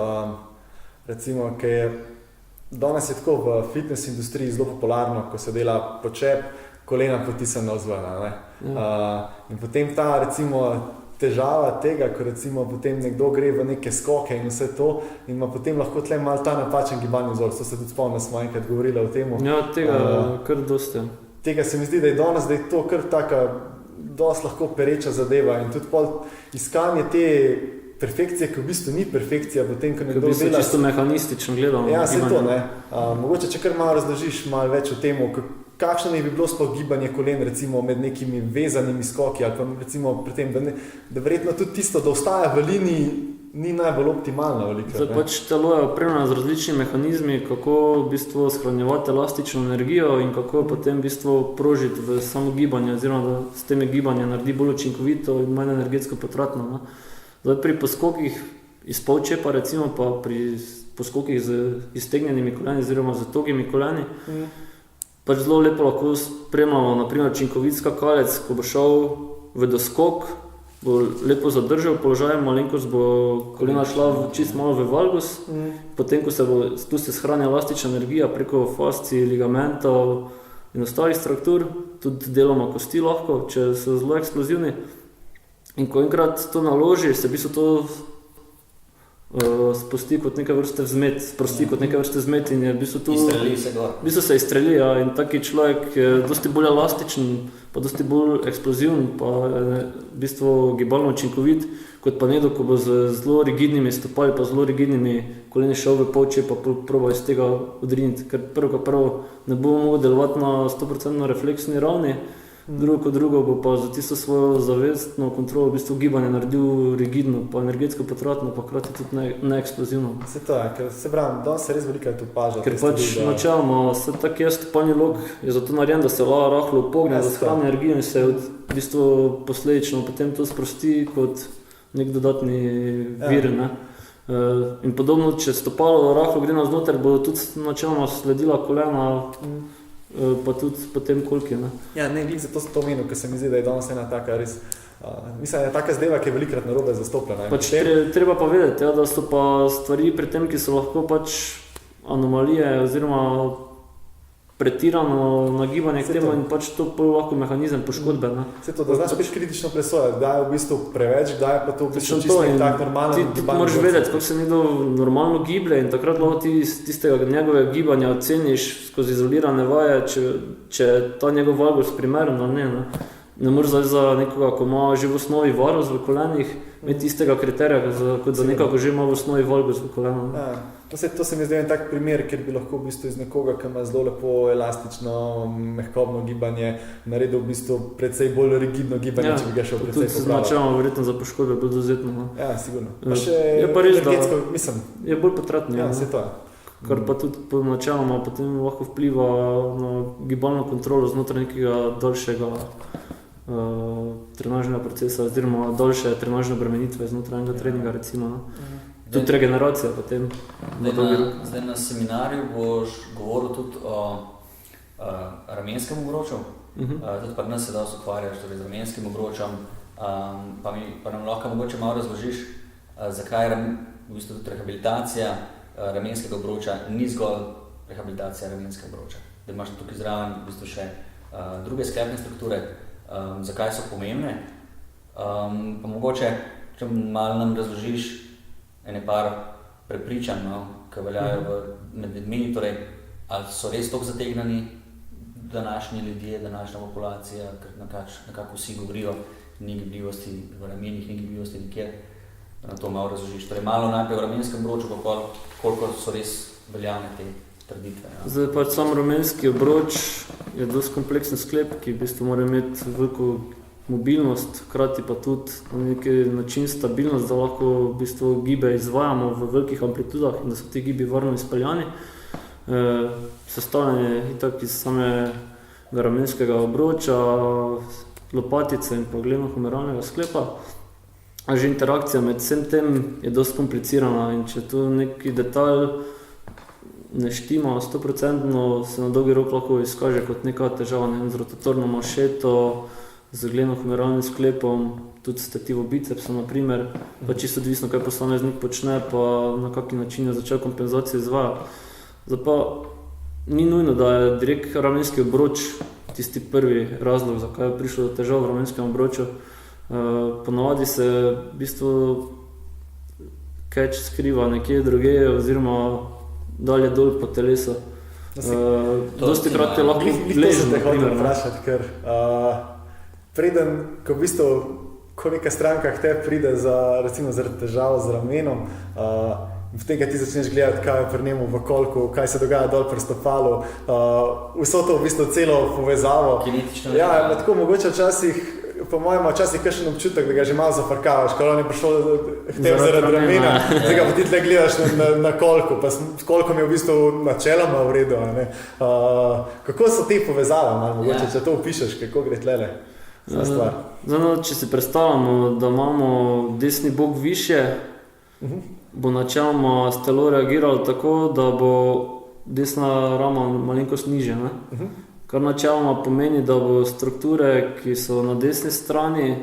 recimo, ker je danes je tako v fitness industriji zelo popularno, ko se dela počep, kolena potisane navzven. In potem ta, recimo, težava tega, ko recimo potem nekdo gre v neke skoke in vse to in ima potem lahko tle malo ta napačen gibalni vzorec, to se tudi spomnim, smo enkrat govorili o tem. Tega kar dosti. Tega se mi zdi, da je danes, da je to kar taka dosti lahko pereča zadeva in tudi pol iskanje te perfekcije, ki v bistvu ni perfekcija, potem, ko nekdo dela... Ki v bistvu čisto mehanistično gledamo. Se to, mogoče, če kar malo razložiš malo več o tem, kakšno bi bilo sploh gibanje kolen, recimo med nekimi vezanimi skoki ali pa recimo pri tem, da verjetno tudi tisto, da ostaja v liniji, ni najbolj optimalno veliko. Zdaj pač telo je opremljeno z različnimi mehanizmi, kako v bistvu shranjevati elastično energijo in kako potem v bistvu prožiti v samo gibanje, oziroma da s temi gibanje naredi bolj učinkovito in manj energetsko potratno. Zdaj pri poskokih iz polčepa, recimo pa pri poskokih z iztegnjenimi koleni oziroma z togimi koleni. Pač zelo lepo lahko spremljamo, naprimer učinkovit skakalec, ko bo šel v doskok, bo lepo zadržal položaj, malenkost bo kolena šla čist malo v valgus, potem ko se bo tu se shrani elastična energija preko fascij, ligamentov in ostalih struktur, tudi deloma kosti lahko, če so zelo eksplozivni. In ko enkrat to naloži, se v bistvu to sprosti kot neke vrste vzmet in je v bistvu tu... Izstreli se gor. V bistvu se izstreli, ja, in taki človek je dosti bolj elastičen, pa dosti bolj eksploziven, pa je v bistvu gibalno učinkovit, kot pa nekdo, ko bo z zelo rigidnimi stopali, pa zelo rigidnimi koleni šel v polče, pa proba iz tega odriniti, ker prvo ne bo mogel delovati na 100% refleksni ravni, drugo bo pa za tisto svojo zavestno kontrolo v bistvu gibanje naredil rigidno, pa energetsko potratno, pa hkrati tudi neeksplozivno. Se to je, ker se pravim, danes se res velika tu paža. Ker pač načeloma se tak stopalni lok je zato narejen, da se rahlo upogne, da shrani energijo in se v bistvu posledično potem to sprosti kot nek dodatni vir. Ne? In podobno, če stopalo rahlo gre navznoter, bo tudi načeloma sledila kolena, pa tudi potem kolki. Ne? Ja, ne, glih zato sem to omenil, ker se mi zdi, da je danes ena taka res, mislim, je taka zdeva, ki je velikrat narobe zastopljena. Pač treba pa vedeti, ja, da so pa stvari pri tem, ki so lahko pač anomalije oziroma pretirano nagibanje k temu in pač to lahko mehanizem poškodbe. Ne? Se to, da znaš pač kritično presojati, kdaj je v bistvu preveč, kdaj je pa to v bistvu čisto tak normalen ti moraš vedeti, kako se nekdo normalno giblje in takrat lahko ti iz tistega njegovega gibanja oceniš skozi izolirane vaje, če ta njegov valgus primeren ali ne. Ne moreš zdaj za nekoga, ko ima že v osnovi varus v kolenih, imeti istega kriterija, kot za nekoga, ko že ima v osnovi valgus v kolenih. Ja, to se mi zdi en tak primer, kjer bi lahko v bistvu iz nekoga, ki ima zelo lepo elastično, mehkobno gibanje, naredil v bistvu precej bolj rigidno gibanje, če bi ga šel precej popravljati. Tudi načeloma verjetno za poškodbe bolj dovzetno. No. Ja, sigurno. Pa še je pa res, energetsko, mislim. Je bolj potratno. Ja, se to je. Kar pa tudi načeloma potem lahko vpliva na gibalno kontrolo znotraj nekega daljšega trenažnega procesa oziroma daljše trenažne obremenitve znotraj enega treninga, recimo. Tudi regeneracija potem. Zdaj na seminarju boš govoril tudi o ramenskem obroču. Tudi pri nas se dosti ukvarjaš z ramenskim obročem, pa nam lahko mogoče malo razložiš, zakaj v bistvu tudi rehabilitacija ramenskega obroča ni zgolj rehabilitacija ramenskega obroča. Da imaš tukaj zraven v bistvu še druge sklepne strukture, zakaj so pomembne. Pa mogoče, če malo nam razložiš ene par prepričanj, ki veljajo med ljudmi, torej, ali so res toliko zategnani današnji ljudje, današnja populacija, ker nekako vsi govorijo, ni gibljivosti v ramenih, ni gibljivosti nikjer, da na to malo razložiš. Torej, malo najprej v ramenskem obroču, pa koliko so res veljavne te trditve. Ja. Zdaj pač sam ramenski obroč je dosti kompleksen sklep, ki v bistvu mora imeti veliko mobilnost, hkrati pa tudi na neki način stabilnost, da lahko v bistvu gibe izvajamo v velikih amplitudah in da so ti gibi varno izpeljani. Sestavljanje itak iz samega ramenskega obroča, lopatice in pa glenohumeralnega sklepa. A že interakcija med vsem tem je dosti komplicirana in če tu neki detalj ne štima 100%, se na dolgi rok lahko izkaže kot neka težava, z rotatorno manšeto, z glenohumeralnim sklepom, tudi s tetivo bicepsa, naprimer, pa čisto odvisno, kaj posameznik počne, pa na kakšen način je začel kompenzacijo izvajati. Zdaj pa ni nujno, da je direkt ramenski obroč tisti prvi razlog, zakaj je prišlo do težav v ramenskem obroču. Ponavadi se v bistvu catch skriva nekje druge oziroma dalje dol po telesu. Dosti krat je lahko ležen. Te hodim vprašati, ker preden, ko v bistvu, ko neka stranka k tebi pride recimo zaradi težav z ramenom, v tega ti začneš gledati, kaj je pri njemu v kolku, kaj se dogaja dol pri stopalu, vso to v bistvu celo povezavo. Kinetično. Ja, tako mogoče včasih, po mojem, včasih kakšen občutek, da ga že malo zafrkavaš, ko on je prišel k tebi zaradi ramena, zdaj ga pa ti tle gledaš na kolku, pa s kolkom je v bistvu načeloma v redu. Kako so te povezave, mogoče, če to opišeš, kako gre tlele? Če si predstavljamo, da imamo desni bok više, bo načeloma telo reagiralo tako, da bo desna rama malenkost nižja. Kar načeloma pomeni, da bo strukture, ki so na desni strani,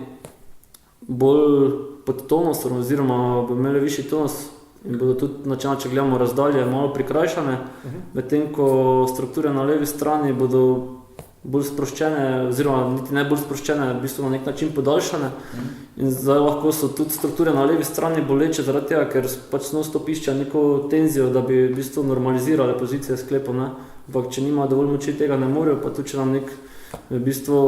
bolj pod tonusom oziroma bo imeli višji tonus in bodo tudi načeloma, če gledamo razdalje, malo prikrajšane, medtem ko strukture na levi strani bodo bolj sproščene, oziroma niti ne bolj sproščene, v bistvu na nek način podaljšane. In zdaj lahko so tudi strukture na levi strani boleče zaradi tega, ker pač non-stop iščejo neko tenzijo, da bi v bistvu normalizirale pozicije sklepov, ne. Ampak če nima dovolj moči, tega ne morejo, pa tudi če nam nek v bistvu,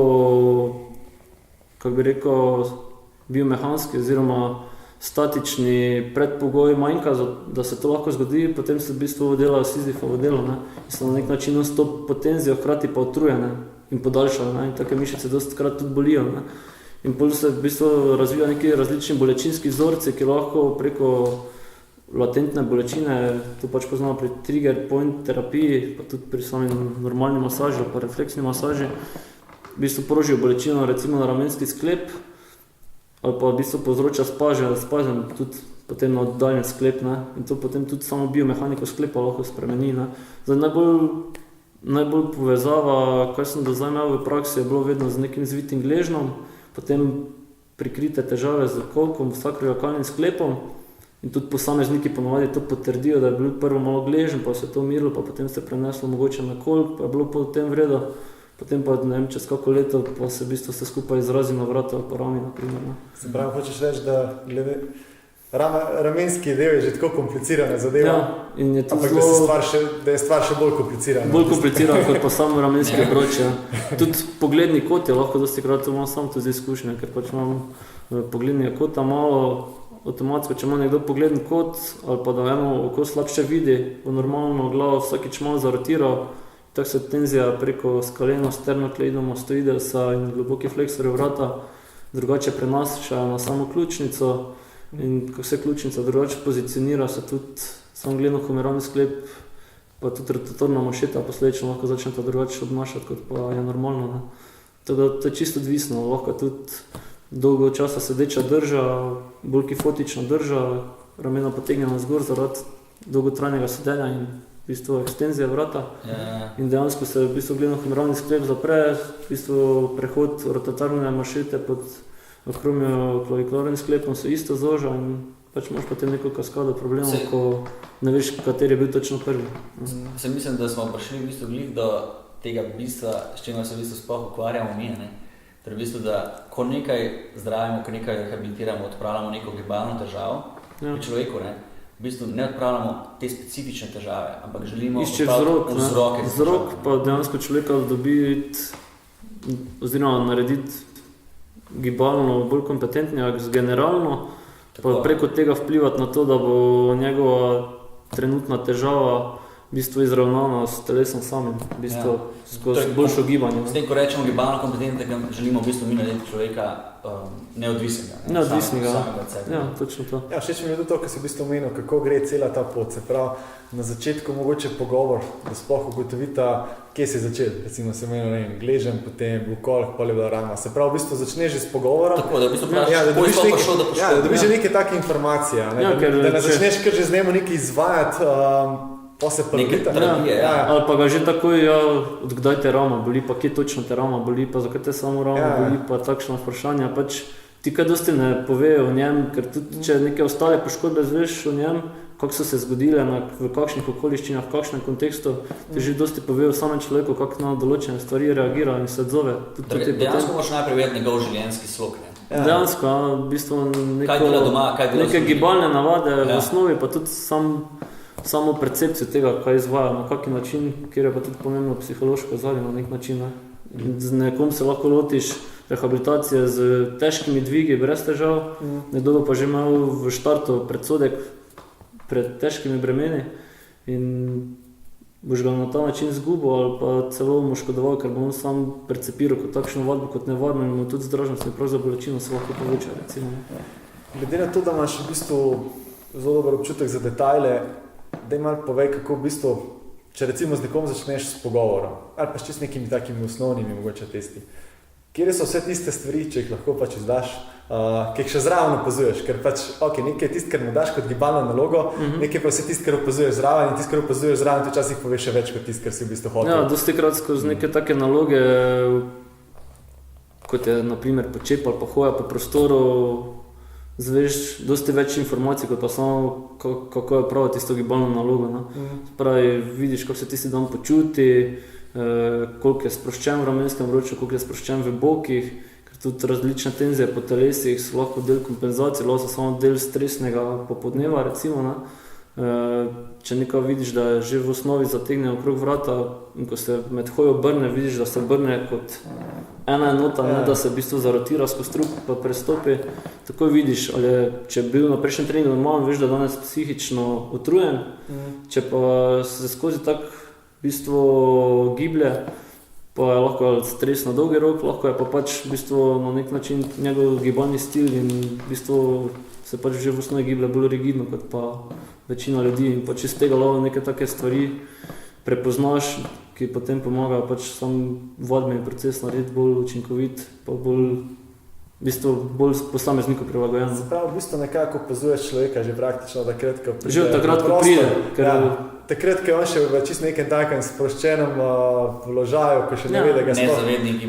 kako bi rekel, biomehanski oziroma statični predpogoj manjka, da se to lahko zgodi, potem se v bistvu delajo Sizifovo delo, ne. In so na nek način non-stop pod tenzijo, hkrati pa utrujene in podaljšane, ne. In take mišice dostikrat tudi bolijo, ne. In potem se v bistvu razvijajo neki različni bolečinski vzorci, ki lahko preko latentne bolečine, to pač poznamo pri trigger point terapiji, pa tudi pri sami normalni masaži ali pa refleksni masaži, v bistvu prožijo bolečino recimo na ramenski sklep, ali pa v bistvu povzroča spazem tudi potem na oddaljen sklep, ne. In to potem tudi samo biomehaniko sklepa lahko spremeni, ne. Zdaj najbolj povezava, kar sem do zdaj imel v praksi, je bilo vedno z nekim zvitim gležnom, potem prikrite težave z kolkom, sakroiliakalnim sklepom in tudi posamezniki ponovadi to potrdijo, da je bil prvo malo gležen, pa se to umirilo, pa potem se preneslo mogoče na kolk, pa je bilo potem v redu. Potem pa, ne vem, čez kako leto pa se v bistvu vse skupaj izrazi na vratu ali pa rami, naprimer. Ne. Se pravi, hočeš reči, da ramenski del je že tako komplicirana zadeva, in je ampak da je stvar še bolj komplicirana. Bolj komplicirana kot pa samo ramenski obroč. Tudi pogledni kot je lahko dostikrat, to imam sam tudi izkušnje, ker pač imam poglednega kota malo avtomatsko, če ima nekdo pogledni kot ali pa da eno oko slabše vidi, bo normalno glavo vsakič malo zarotiral. Tako se tenzija preko skaleno, sternokleidomastoidesa in globoki fleksorjev vrata drugače prenaša na samo ključnico in ko se ključnica drugače pozicionira, se tudi sam glenohumeralni sklep pa tudi rotatorna mašeta posledično lahko začne ta drugače obnašati, kot pa je normalno. Ne. Tako to je čisto odvisno, lahko tudi dolgo časa sedeča drža, bolj kifotična drža, ramena potegnjena zgor zaradi dolgotrajnega sedenja in v bistvu ekstenzija vrata. In dejansko se v bistvu glenohumeralni sklep zapre, v bistvu prehod rotatorne mašete pod akromioklavikulárnym sklepom se isto zoža in pač imaš potem neko kaskado problemov, ko ne veš, kateri je bil točno prvi. Se mislim, da smo prišli v bistvu glih do tega bistva, s čim se v bistvu sploh ukvarjamo mi, ne? Torej v bistvu, da ko nekaj zdravimo, ko nekaj rehabilitiramo, odpravljamo neko gibalno težavo pri človeku, ne? V bistvu ne odpravljamo te specifične težave, ampak želimo odpraviti vzroke. Vzrok pa dejansko človeka dobiti oziroma narediti gibalno bolj kompetentnega, generalno, pa preko tega vplivati na to, da bo njegova trenutna težava v bistvu izravnana s telesom samim, v bistvu skozi boljšo gibanje. S tem, ko rečemo gibalno kompetentnega, želimo v bistvu mi narediti človeka neodvisnega. Neodvisnega, ja, točno to. Ja, všeč mi je tudi to, ko si v bistvu omenil, kako gre cela ta pot. Se pravi, na začetku mogoče pogovor, da sploh ugotovita, kje si začel. Recimo se omenil, ne vem, gležen, potem je bil kolk, pa je bila rama. Se pravi, v bistvu začneš že s pogovorom. Tako, da v bistvu da dobiš že neke take informacije, ne? Da ne začneš kar že z njemu nekaj izvajati, pa se prvita. Ali pa ga že takoj, odkdaj te rama boli, pa kje točno te rama boli, pa zakaj te samo rama boli, pa takšna vprašanja. Pač ti kaj dosti ne povejo o njem, ker tudi če neke ostale poškodbe zveš o njem, kako so se zgodile, v kakšnih okoliščinah, v kakšnem kontekstu, ti že dosti povejo samem človeku, kako na določene stvari reagira in se odzove. Dejansko moraš najprej vedeti njegov življenjski slog. Dejansko, v bistvu neke gibalne navade v osnovi, pa tudi samo percepcijo tega, kaj izvaja, na kakšen način, kjer je pa tudi pomembno psihološko ozadje na nek način. Z nekom se lahko lotiš rehabilitacije z težkimi dvigi, brez težav, nekdo pa že imel v štartu predsodek pred težkimi bremeni in boš ga na ta način zgubil ali pa celo mu škodoval, ker bo on sam percepiral kot takšno vadbo, kot nevarno in mu tudi zdražnost in prav za bolečino se lahko poveča, recimo. Glede na to, da imaš v bistvu zelo dober občutek za detajle, daj malo povej, kako v bistvu, če recimo z nekom začneš s pogovorom, ali pa s nekimi takimi osnovnimi mogoče testi. Kje so vse tiste stvari, če jih lahko pač izdaš ki jih še zraven opazuješ, ker pač, ok, nekaj je tisto, kar mu daš kot gibalno nalogo, nekaj pa vse tisto, kar opazuješ zraven in tisto, kar opazuješ zraven, ti včasih poveš še več kot tisto, kar si v bistvu hotel. Ja, dosti krat skozi neke take naloge, kot je naprimer počep ali pa hoja po prostoru, zveš dosti več informacij, kot pa samo kako je prav tisto gibalno nalogo. Pravi, vidiš, kako se tisti dan počuti, koliko je sproščen v ramenskem vroču, koliko je sproščen v bokih, tudi različne tenzije po telesih so lahko del kompenzacije, lahko so samo del stresnega popodneva, recimo. Če nekaj vidiš, da je že v osnovi zategne okrog vrata in ko se med hojo obrne, vidiš, da se obrne kot ena enota, ne da se v bistvu zarotira skozi trup pa prestopi, takoj vidiš, ali če je bil na prejšnjem treningu normalen, veš, da je danes psihično utrujen, če pa se skozi tak v bistvu giblje, pa je lahko stres na dolgi rok, lahko je pa pač v bistvu na nek način njegov gibalni stil in v bistvu se pač že v osnovi giblje bolj rigidno kot pa večina ljudi in pač iz tega lahko neke take stvari prepoznaš, ki potem pomagajo pač sam vadbeni proces narediti bolj učinkovit, pa bolj v bistvu bolj posamezniku prilagojen. Zapravo v bistvu nekako opazuješ človeka že praktično takrat, ko pride. Že od takrat, ko pride. Takrat, ko je on še v čist nekem takem sproščenem položaju, ko še ne ve, da ga sploh... Nezavednik.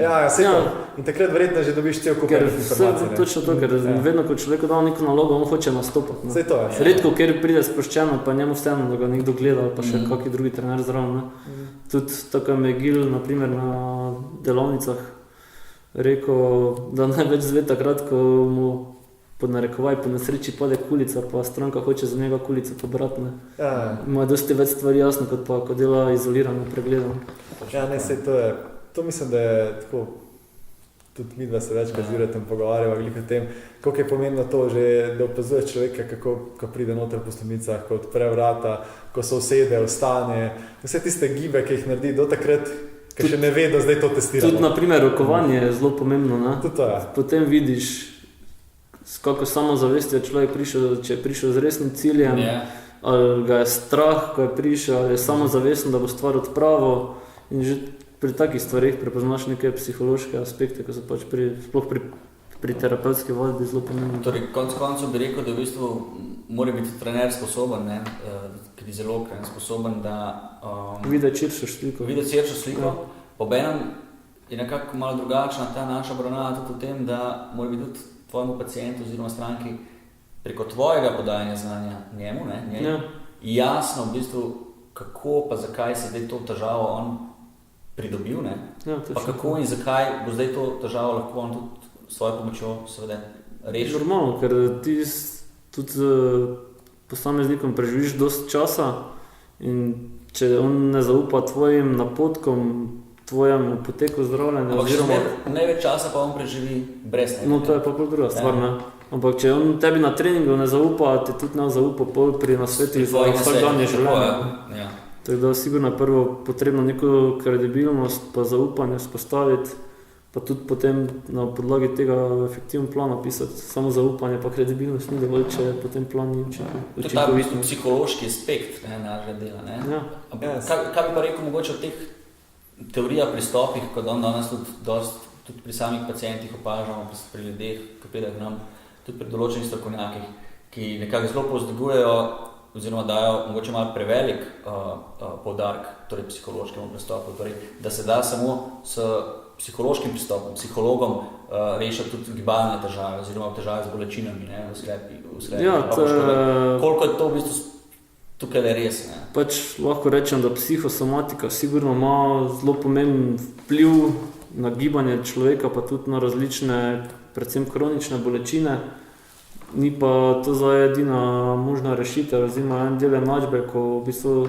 In takrat verjetno že dobiš cel kup informacij. Točno to, ker vedno, ko človeku da neko nalogo, on hoče nastopati. Saj to je. Redko, ker pride sproščeno, pa njemu vseeno, da ga nekdo gleda, ali pa še kakšen drugi trener zraven. Tudi tako je Gil, naprimer na delavnicah, rekel, da največ zve takrat, ko mu po nesreči pade kulica, pa stranka hoče za njega kulico pobrati. Ima dosti več stvari jasno, kot pa, ko dela izolirano, pregledano. Ja, ne, sej to je. To mislim, da je tako, tudi midva se večkrat z Juretom pogovarjava o tem, koliko je pomembno to že, da opazuješ človeka, kako ko pride noter po stopnicah, ko odpre vrata, ko se usede, vstane, vse tiste gibe, ki jih naredi do takrat, ker še ne ve, da zdaj to testiramo. Tudi, naprimer, rokovanje je zelo pomembno. Tudi to je. Potem vidiš, s kako samozavestjo človek prišel, če je prišel z resnim ciljem, ali ga je strah, ko je prišel, ali je samozavesten, da bo stvar odpravil. In že pri takih stvarih prepoznaš neke psihološke aspekte, ki so pač sploh pri terapevtski vadbi zelo pomembni. Torej, koncu bi rekel, da v bistvu mora biti trener sposoben, kinezolog sposoben, da videti širšo sliko. Obenem je nekako malo drugačna ta naša obravnava tudi v tem, da mora biti tudi tvojemu pacientu oziroma stranki preko tvojega podajanja znanja njemu, jasno v bistvu, kako pa zakaj se zdaj to težavo on pridobil, pa kako in zakaj bo zdaj to težavo lahko on tudi s svojo pomočjo seveda rešil. Normalno, ker ti tudi posameznikom preživiš dosti časa in če on ne zaupa tvojim napotkom, tvojemu poteku zdravljenja. Ampak največ časa pa on preživi brez nekaj. No, to je pa bolj druga stvar, ne. Ampak če on tebi na treningu ne zaupa, ti tudi ne zaupa pol pri nasvetih za vsakdanje življenje. Tako da sigurno je prvo potrebno neko kredibilnost pa zaupanje vzpostaviti, pa tudi potem na podlagi tega efektivn plan napisati. Samo zaupanje pa kredibilnost ni dovolj, če potem plan ni učinkovit. To je ta psihološki aspekt našega dela. Kaj bi pa rekel mogoče od teh teorija pristopih, ko danes tudi pri samih pacientih opažamo, pri ljudeh, ki pridejo k nam, tudi pri določenih strokovnjakih, ki nekako zelo povzdigajo oziroma dajo mogoče malo prevelik poudarek torej psihološkemu pristopu, torej, da se da samo s psihološkim pristopom, psihologom rešiti tudi gibalne težave oziroma težave z bolečinami v sklepi. Koliko je to v bistvu tukaj je res. Pač lahko rečem, da psihosomatika sigurno ima zelo pomemben vpliv na gibanje človeka, pa tudi na različne, predvsem kronične bolečine. Ni pa to zdaj edina možna rešitev, oziroma en del enačbe, ko v bistvu,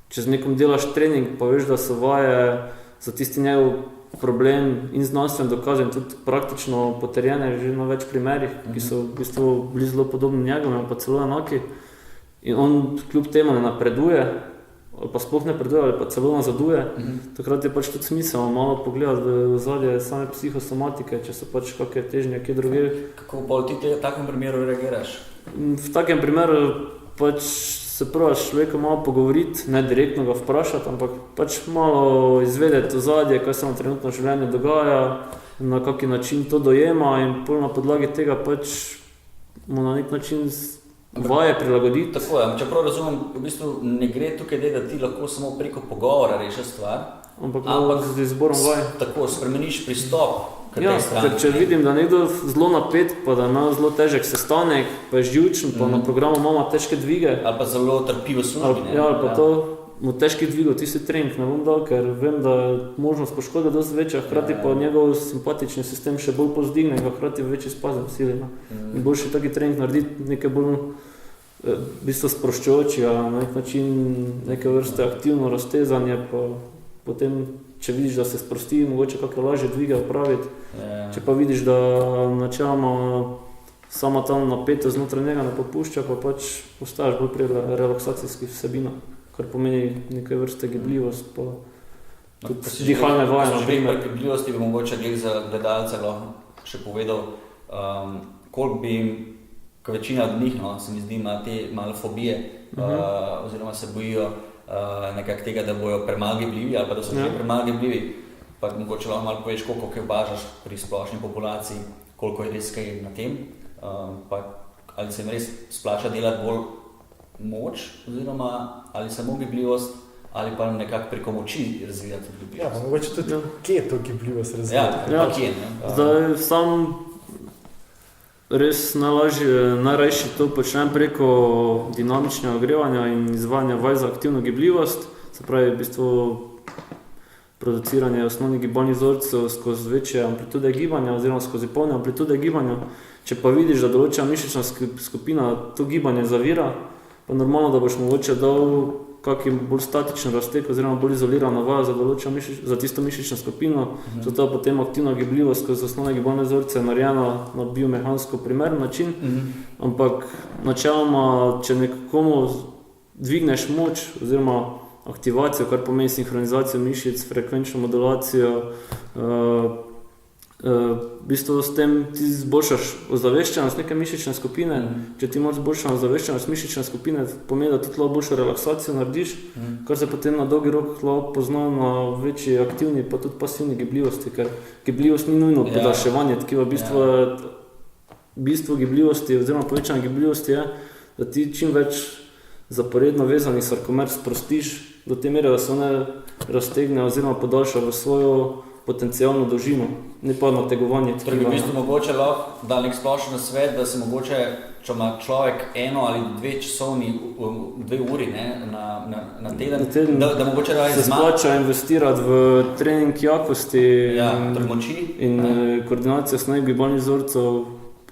če z nekom delaš trening, pa veš, da so vaje za tisti njegov problem in znanstven dokaz in tudi praktično potrjene že na več primerih, ki so v bistvu bili zelo podobni njegovim, pa celo enaki. In on kljub temu ne napreduje, ali pa sploh ne napreduje, ali pa celo nazaduje, takrat je pač tudi smisel malo pogledati v ozadje same psihosomatike, če so pač kakšne težnje kje druge. Kako pa ti v takem primeru reagiraš? V takem primeru pač se probaš človeka malo pogovoriti, ne direktno ga vprašati, ampak pač malo izvedeti ozadje, kaj se mu trenutno v življenju dogaja, na kaki način to dojema in pol na podlagi tega pač mu na nek način vaje prilagoditi. Tako je, čeprav razumem, v bistvu ne gre tukaj, da ti lahko samo preko pogovora rešiš stvar, ampak z izborom vaj. Tako, spremeniš pristop k tej strani. Ker če vidim, da nekdo zelo napet, pa da ima zelo težek sestanek, pa je živčen, pa na programu ima težke dvige. Ali pa zelo trpi v službi. Ali pa to mu težki dvigov, tisti trening ne bom dal, ker vem, da je možnost poškode dosti večja, hkrati pa njegov simpatični sistem še bolj povzdigne, hkrati večji spazem sili. In boljši taki trening narediti nekaj bolj v bistvu sproščujoči, a na nek način neke vrste aktivno raztezanje, pa potem, če vidiš, da se sprosti, mogoče kakve lažje dvige opraviti. Če pa vidiš, da načeloma sama ta napetost znotraj njega ne popušča, pa pač postaješ bolj pri relaksacijskih vsebinah, kar pomeni nekaj vrste gibljivost, pa tudi dihalne vaje. Ko smo že pri gibljivosti, bi mogoče za gledalce lahko še povedal, koliko bi jim, ko večina od njih, se mi zdi, ima te malo fobije, oziroma se bojijo nekako tega, da bojo premalo gibljivi ali pa da so že premalo gibljivi, pa mogoče lahko malo poveš, koliko kaj opažaš pri splošni populaciji, koliko je res kaj na tem, pa ali se jim res splača delati bolj moč, oziroma ali samo gibljivost, ali pa nekako preko moči razvijati gibljivost. Ja, pa mogoče tudi kje je to gibljivost razvijati. Ja, pa kje, ne? Zdaj sam res najrajši to počnem preko dinamičnega ogrevanja in izvajanja vaj za aktivno gibljivost, se pravi v bistvu produciranje osnovnih gibalnih vzorcev skozi večje amplitude gibanja oziroma skozi polne amplitude gibanja. Če pa vidiš, da določena mišična skupina to gibanje zavira, pa normalno, da boš mogoče dal kakšen bolj statičen raztek oziroma bolj izolirana vaja za tisto mišično skupino, zato je potem aktivna gibljivost skozi osnovne gibalne vzorce narejena na biomehansko primeren način, ampak načeloma, če nekomu dvigneš moč oziroma aktivacijo, kar pomeni sinhronizacijo mišic, frekvenčno modulacijo, v bistvu s tem ti zboljšaš ozaveščenost neke mišične skupine. Če ti imaš zboljšano ozaveščenost mišične skupine, pomeni, da tudi lahko boljšo relaksacijo narediš, kar se potem na dolgi rok lahko pozna na večji aktivni pa tudi pasivni gibljivosti, ker gibljivost ni nujno podaljševanje tkiva. Bistvo gibljivosti oziroma povečanje gibljivosti je, da ti čim več zaporedno vezanih sarkomer sprostiš do te mere, da se one raztegne oziroma podaljša v svojo potencialno dolžino, ne pa nategovanje tkiva. Torej, v bistvu mogoče lahko da nek splošen nasvet, da se mogoče, če ima človek 1 ali 2 uri na teden, da mogoče raje se splača investirati v trening jakosti in koordinacijo osnovnih gibalnih vzorcev,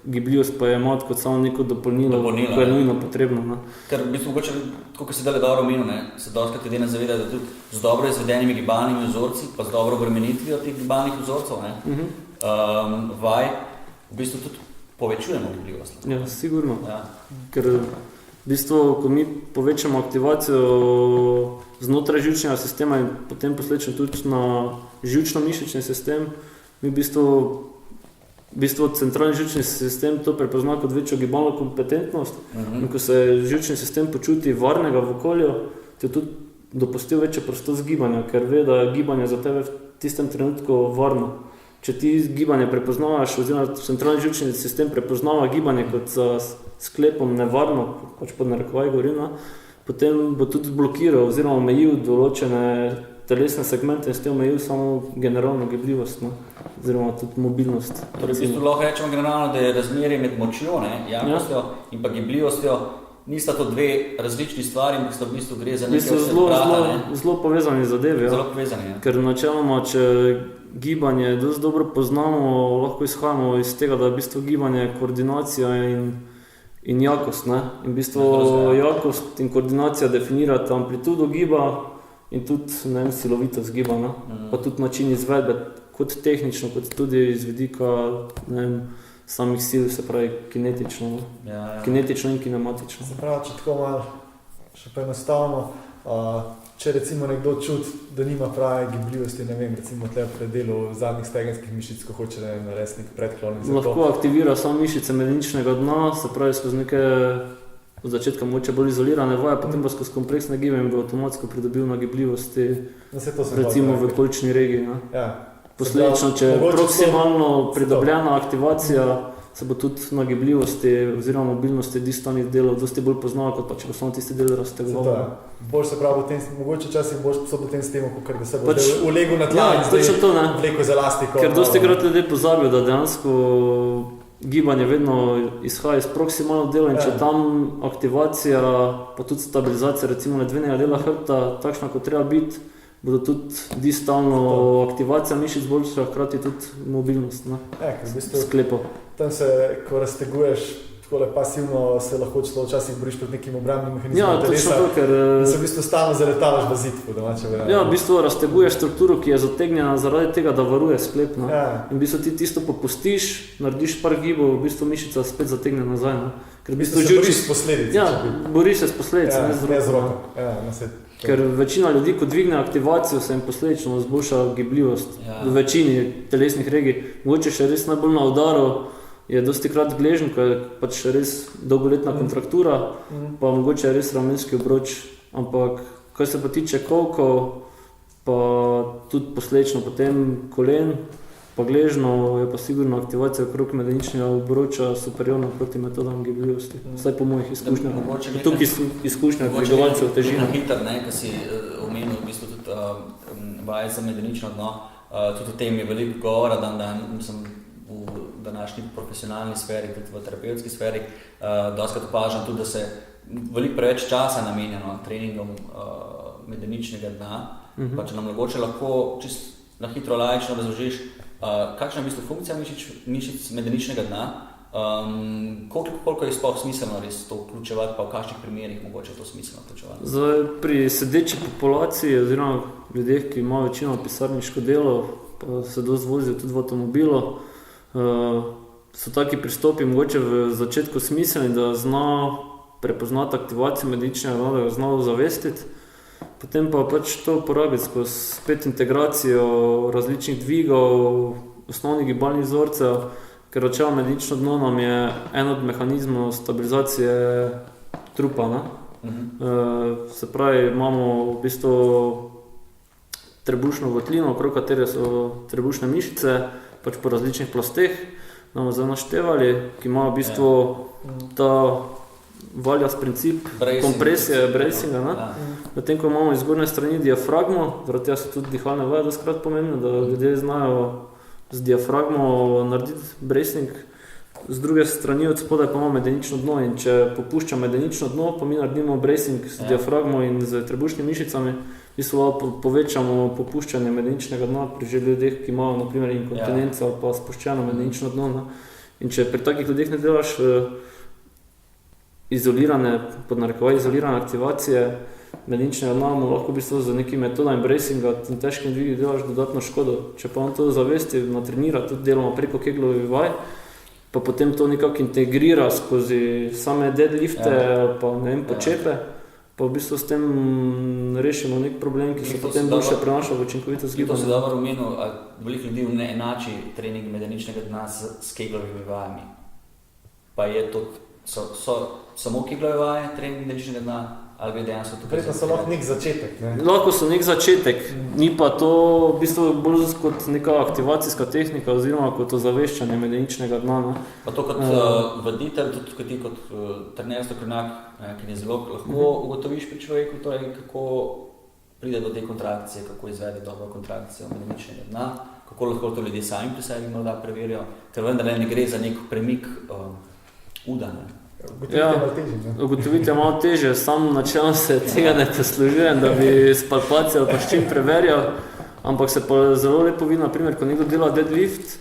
gibljivost pa je imati kot samo neko dopolnilo, ko je nujno potrebno. Ker v bistvu mogoče, kot se dale dobro omenil, se dostakrat ljudje ne zaveda, da tudi z dobro izvedenimi gibalnimi vzorci, pa z dobro obremenitvijo teh gibalnih vzorcev, vaj, v bistvu tudi povečujemo gibljivost. Ja, sigurno. Ker v bistvu, ko mi povečamo aktivacijo znotraj živčnega sistema in potem posledično tudi na živčno-mišični sistem, mi v bistvu centralni živčni sistem to prepozna kot večjo gibalno kompetentnost in ko se živčni sistem počuti varnega v okolju, ti je tudi dopustil večjo prostost gibanja, ker ve, da je gibanje za tebe v tistem trenutku varno. Če ti gibanje prepoznavaš, oziroma centralni živčni sistem prepoznava gibanje kot za sklepom nevarno, pač pod narekovaj govorim, potem bo tudi blokiral oziroma omejil določene telesne segmente in s tem omejil samo generalno gibljivost, oziroma tudi mobilnost. Torej, v bistvu lahko rečemo generalno, da je razmerje med močjo, jakostjo in pa gibljivostjo, nista to dve različni stvari, ampak sta v bistvu gre za nekaj zelo povezani zadevi. Zelo povezani, Ker načeloma, če gibanje dosti dobro poznamo, lahko izhajamo iz tega, da je v bistvu gibanje koordinacija in jakost. In v bistvu jakost in koordinacija definirata amplitudo giba in tudi silovitost giba, pa tudi način izvedbe, kot tehnično, kot tudi iz vidika samih sil, se pravi kinetično, kinetično in kinematično. Se pravi, če tako malo še poenostavimo, če recimo nekdo čuti, da nima prave gibljivosti, ne vem, recimo tle v predelu zadnjih stegenskih mišic, ko hoče narediti nek predklon. Lahko aktivira samo mišice medeničnega dna, se pravi skozi neke od začetka moče bolj izolirane vaje, potem pa skozi kompleksne gibanje bo avtomatsko pridobil na gibljivosti, recimo v kolčni regiji. Posledično, če je Mogoče proksimalno pridobljena aktivacija, se bo tudi na gibljivosti oziroma mobilnosti distalnih delov dosti bolj poznala, kot pa če bo samo tisti del raztegoval. Bolj se pravi, mogoče včasih boš sposoben v tem sistemu, kot da se bo Pač- ulegel na tla in točno to, ne. vleko z elastiko. Ker dosti krat ljudje pozabijo, da dejansko gibanje vedno izhaja iz proksimalno dela in če tam aktivacija, pa tudi stabilizacija recimo ledvenega dela hrbta takšna, kot treba biti, bodo tudi distalno aktivacija mišic boljša, hkrati tudi mobilnost, ne, Ker v bistvu sklepov. tam se, ko razteguješ, takole pasivno se lahko celo včasih boriš pred nekim obrambnim mehanizmom Ja, točno telesa. to, ker In se v bistvu stalno zaletavaš v zid, po domače verjamem. ja, v bistvu razteguješ strukturo, ki je zategnjena zaradi tega, da varuje sklep, ne. Ja. In v bistvu ti tisto popustiš, narediš par gibov, v bistvu mišica spet zategne nazaj, ne. Ker V bistvu se boriš s posledici. Ja, če bi- boriš se s posledicami, ne z ne z roko. roko. Ja, no, saj to. Ker večina ljudi, ko dvigne aktivacijo, se jim posledično izboljša gibljivost. Ja. V večini telesnih regij. Mogoče še res najbolj na udaru je dosti krat gležen, ko je pač res dolgoletna kontraktura, pa mogoče je res ramenski obroč. Ampak kar se pa tiče kolkov, pa tudi posledično potem kolen, pa gležno je pa sigurno aktivacija okrog medeničnega obroča superiorna proti metodam gibljivosti. Vsaj po mojih izkušnjah. Mogoče nekaj- Tukaj izkušnja dvigovalcev težine. Na hiter, ki si omenil v bistvu tudi vaje za medenično dno, tudi o tem je veliko govora, da sem v današnji profesionalni sferi, tudi v terapevtski sferi, dostakrat opažam tudi, da se veliko preveč časa namenjeno treningom medeničnega dna. Pa če nam mogoče lahko čisto na hitro laično razložiš, kakšna je v bistvu funkcija mišic medeničnega dna, koliko je sploh smiselno res to vključevati, pa v kakšnih primerih mogoče je to smiselno vključevati? Zdaj, pri sedeči populaciji oziroma ljudeh, ki imajo večino pisarniško delo, pa se dosti vozijo tudi v avtomobilu, so taki pristopi mogoče v začetku smiselni, da zna prepoznati aktivacijo medeničnega dna, da ga zna ozavestiti. Potem pa pač to uporabiti skozi spet integracijo različnih dvigov, osnovnih gibalnih vzorcev, ker načeloma medenično dno nam je en od mehanizmov stabilizacije trupa, ne? Se pravi, imamo v bistvu trebušno votlino, okrog katere so trebušne mišice, pač po različnih plasteh, nam zdaj naštevali, ki imajo v bistvu ta valjas princip kompresije, bracinga, ne? Potem, ko imamo iz zgornje strani diafragmo, zaradi tega so tudi dihalne vaje dostikrat pomembne, da ljudje znajo z diafragmo narediti bracing, z druge strani od spodaj pa imamo medenično dno in če popušča medenično dno, pa mi naredimo bracing z diafragmo in z trebušnimi mišicami, v bistvu povečamo popuščanje medeničnega dna pri že ljudeh, ki imajo na primer inkontinenco ali pa spuščeno medenično dno, ne? In če pri takih ljudeh ne delaš izolirane, pod narekovaj izolirane aktivacije medeničnega dna, mu lahko v bistvu z nekimi metodami bracinga in težkim dvigi delaš dodatno škodo. Če pa on to zavesti, natrenira tudi deloma preko keglovih vaj, pa potem to nekako integrira skozi same deadlifte ali pa ne vem, počepe, pa v bistvu s tem rešimo nek problem, ki se potem boljše prenaša v učinkovitost To si gibanja. dobro omenil, veliko ljudi ne enači trening medeničnega dna s keglovimi vajami. Pa je to, so samo keglove vaje trening medeničnega dna, ali bi dejansko tukaj... Verjetno so lahko nek začetek. Ne? Lahko so nek začetek, ni pa to v bistvu bolj kot neka aktivacijska tehnika oziroma kot ozaveščanje medeničnega dna. Ne? Pa to kot voditelj, tudi ti kot trener strokovnjak, kineziolog, lahko ugotoviš pri človeku, torej, kako pride do te kontrakcije, kako izvede dobro kontrakcijo medeničnega dna, kako lahko to ljudje sami pri sebi morda preverijo, ker vendar ne gre za nek premik uda. Ugotoviti je malo težje, sam načelno se tega ne poslužujem, da bi s palpacijo ali pa s čim preverjal, ampak se pa zelo lepo vidi, naprimer, ko nekdo dela deadlift,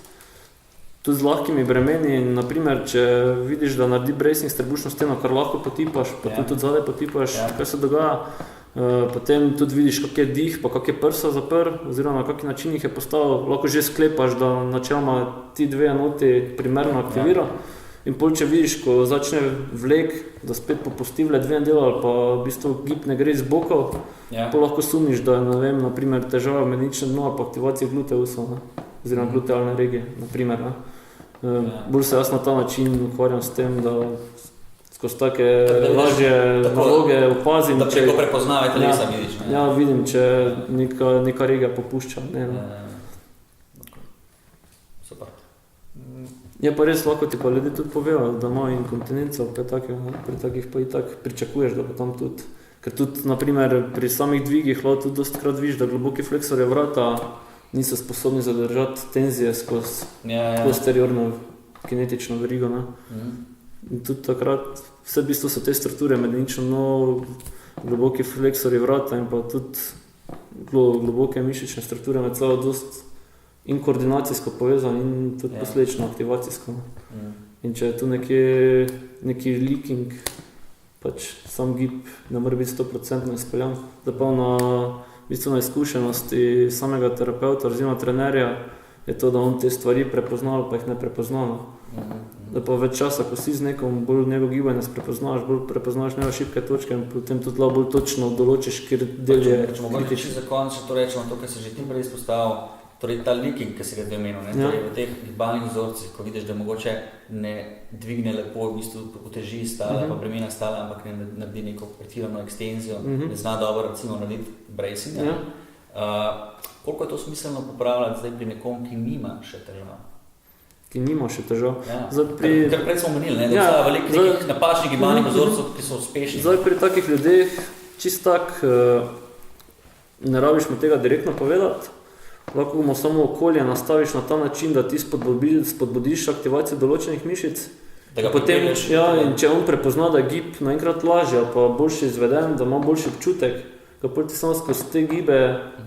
tudi z lahkimi bremeni, in naprimer, če vidiš, da naredi bracing s trebušno steno, kar lahko potipaš, pa tudi zadaj potipaš, kaj se dogaja, potem tudi vidiš, kak je dih, pa kak je prsa zapr, oziroma na kak način jih je postavil, lahko že sklepaš, da načeloma ti dve enoti primerno aktivira. In pol, če vidiš, ko začne vlek, da spet popusti v ledvenem delu ali pa v bistvu gib ne gre z bokov, pol lahko sumiš, da je, ne vem, naprimer težava medenične dno ali pa aktivacije gluteusov, oziroma glutealne regije, naprimer. Bolj se jaz na ta način ukvarjam s tem, da skozi take lažje naloge opazim. Da preko prepoznave telesa vidiš. Ja, vidim, če neka regija popušča. Je pa res lahko ti pa ljudje tudi povejo, da imajo inkontinenco, pri takih pa i tak pričakuješ, da pa tam tudi. Ker tudi, naprimer, pri samih dvigih lahko tudi dostikrat vidiš, da globoki fleksorje vrata niso sposobni zadržati tenzije skozi posteriorno kinetično verigo. Ne? In tudi takrat, vse v bistvu so te strukture medenično, globoki fleksorje vrata in pa tudi globoke mišične strukture med sabo dosti in koordinacijsko povezan in tudi posledično aktivacijsko. In če je tu neki leaking, pač sam gib ne more biti 100% izpeljan. Da pa na izkušenosti samega terapeuta oziroma trenerja je to, da on te stvari prepoznal, pa jih ne prepoznal. Da pa več časa, ko si z nekom, bolj njegov gibanje prepoznaš, bolj prepoznaš njegove šibke točke in potem tudi bolj točno določiš, kjer del je kritičen. Za konec, če to rečemo, to, kar se že ti prej izpostavil, torej ta leaking, ki si ga omenil, torej v teh gibalnih vzorcih, ko vidiš, da mogoče ne dvigne lepo, v bistvu uteži stale, pa bremena stale, ampak ne naredi neko pretirano ekstenzijo, ne zna dobro recimo narediti bracing. Koliko je to smiselno popravljati zdaj pri nekom, ki nima še težav? Ki nima še težav. Ker prej smo omenili, da obstaja veliko nekih napačnih gibalnih vzorcev, ki so uspešni. Zdaj pri takih ljudeh čist tak ne rabiš mu tega direktno povedati. Lahko mu samo okolje nastaviš na ta način, da ti spodbudiš aktivacijo določenih mišic. Potem, in če on prepozna, da je gib naenkrat lažje, pa boljše izveden, da ima boljši občutek, kako ti samo skozi te gibe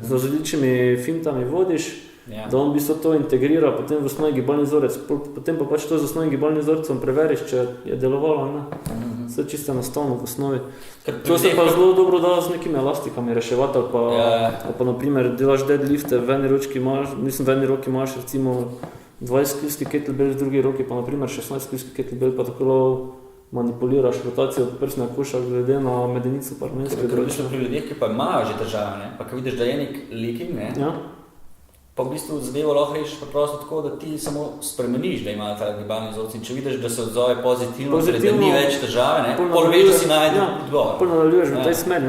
z različnimi fintami vodiš, da on v bistvu to integrira potem v osnovni gibalni vzorec. Potem pa pač to z osnovnim gibalnim vzorcem preveriš, če je delovalo, ne. Vse čisto enostavno v osnovi. To se pa zelo dobro da z nekimi elastikami reševati, ali pa naprimer delaš deadlifte, v eni roki imaš recimo 20 kilski kettlebell, v drugi roki pa naprimer 16 kilski kettlebell, pa tako manipuliraš rotacijo prsnega koša glede na medenico pa ramenske drobnice. Pri ljudeh, ki pa imajo že težave, pa ko vidiš, da je nek leaking, pa v bistvu zadevo lahko rešiš preprosto tako, da ti samo spremeniš, da imajo ta gibalni vzorci. In če vidiš, da se odzove pozitivno, da ni več težave, pol veš, da si najde odgovor. Pol nadaljuješ v tej smeri.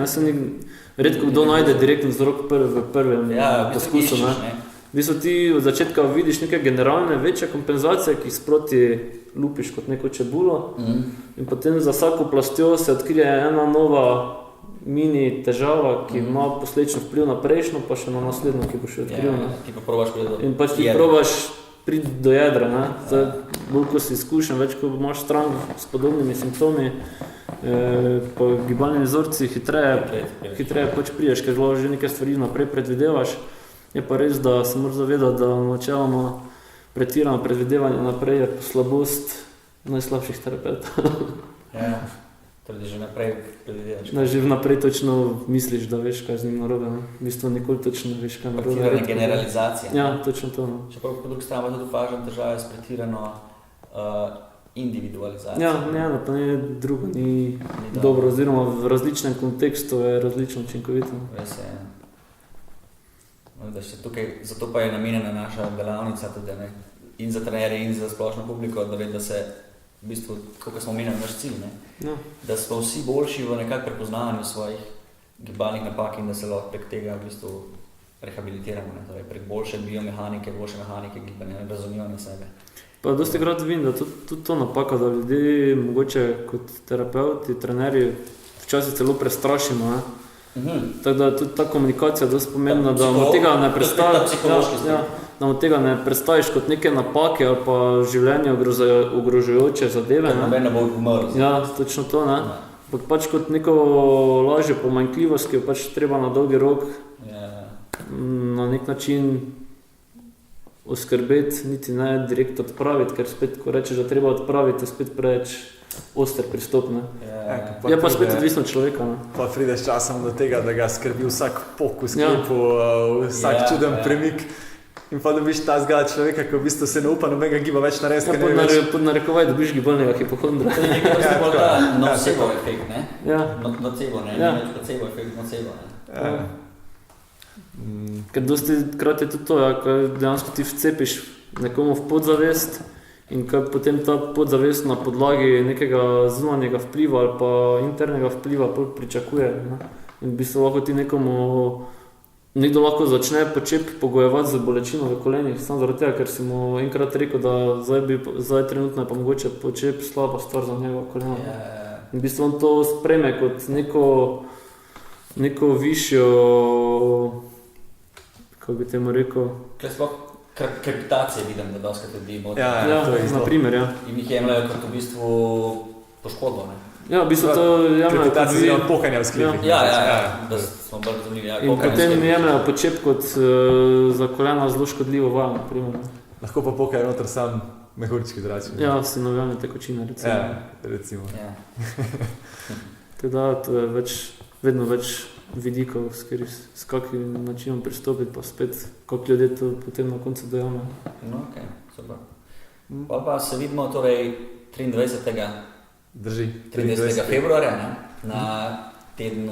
Redko kdo najde direktno vzrok v prvem poskusu. V bistvu ti od začetka vidiš neke generalne večje kompenzacije, ki jih sproti lupiš kot neko čebulo. In potem za vsako plastjo se odkrije ena nova mini težava, ki ima posledično vpliv na prejšnjo, pa še na naslednjo, ki bo še odkril. Ti pa probaš priti do jedra. In pač ti probaš priti do jedra. Bolj ko si izkušen, več ko imaš stran s podobnimi simptomi, po gibalnih vzorcih hitreje pač priješ, ker že nekaj stvari naprej predvidevaš. Je pa res, da se moraš zavedati, da načeloma pretirano predvidevanje naprej je slabost najslabših terapeutov. Torej, že naprej predvidevaš. Že vnaprej točno misliš, da veš, kaj z njim narobe. V bistvu nikoli točno veš, kaj narobe. Pretirana generalizacija. Ja, točno to. Čeprav po drugi strani tudi opažam težave s pretirano individualizacijo. Ja, pa ne drugo, ni dobro, oziroma v različnem kontekstu je različno učinkovito. Res je. Zato pa je namenjena naša delavnica tudi, in za trenerje, in za splošno publiko, da se v bistvu, kako smo omenili, naš cilj, da smo vsi boljši v nekak prepoznavanju svojih gibalnih napak in da se lahko prek tega v bistvu rehabilitiramo, torej prek boljše biomehanike, boljše mehanike gibanja, razumevanja sebe. Pa dosti krat vidim, da tudi to napaka, da ljudi mogoče kot terapeuti, trenerji včasih celo prestrašimo, Tako da tudi ta komunikacija je dosti pomembna, da mu tega ne predstaviš, da mu tega ne predstaviš kot neke napake ali pa življenje ogrožajoče zadeve. Ne bo umrl. Ja, točno to, pač kot neko lažjo pomanjkljivost, ki jo pač treba na dolgi rok na nek način oskrbeti, niti ne direkt odpraviti, ker spet, ko rečeš, da treba odpraviti, je spet preveč oster pristop. Je pa spet odvisno človeka. Pa prideš časom do tega, da ga skrbi vsak pok v sklepu, vsak čuden premik. In pa dobiš ta zgled človeka, ki v bistvu se ne upa nobenega giba več narediti. Pod narekovaj dobiš gibalnega hipohondra. To je nekaj bolj ta nocebo efekt, ne? Nocebo, ne? Ne več placebo efekt, nocebo, ne? Ker dosti krat je tudi to, ko dejansko ti vcepiš nekomu v podzavest in ko potem ta podzavest na podlagi nekega zunanjega vpliva ali pa internega vpliva pričakuje. In v bistvu lahko ti nekomu nekdo lahko začne počep pogojevati z bolečino v kolenih, samo zaradi tega, ker si mu enkrat rekel, da zdaj trenutno je pa mogoče počep slaba stvar za njegova kolena. In v bistvu on to spreme kot neko višjo, kako bi temu rekel. Kaj sploh krepitacije vidim, da doskrat ljudi moti. Na primer, ja. In jih jemljajo kot v bistvu poškodbo, ne? Ja, v bistvu to jemljajo kot Krepitacija je pokajanja v sklepih. Da smo bolj razumeli. in potem jemljajo počep kot za kolena zelo škodljivo vajo, na primer. Lahko pa pokajajo noter sam mehurčki zračni. Ja, sinovijalne tekočine, recimo. Ja, recimo. Ja. Teda, to je vedno več vidikov, s kakšnim načinom pristopiti, pa spet, kako ljudje to potem na koncu dojamejo. No, ok, super. Pa se vidimo torej 23. Drži. 30. februarja, ne? Na tednu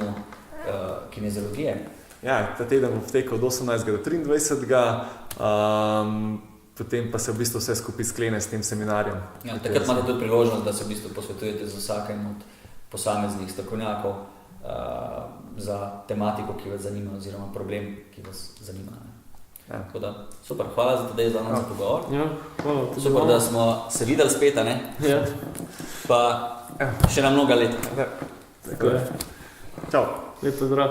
kineziologije. Ja, ta teden bo potekal od 18. do 23. Potem pa se v bistvu vse skupaj sklene s tem seminarjem. Ja, takrat imate tudi priložnost, da se v bistvu posvetujete z vsakim od posameznih strokovnjakov za tematiko, ki vas zanima, oziroma problem, ki vas zanima. Ja. Tako da, super, hvala za tedaj za nas za pogovor. Ja, hvala. Super, da smo se videli spet, ne? Ja, Pa še na mnoga leta. tako je. Čau. Lep pozdrav.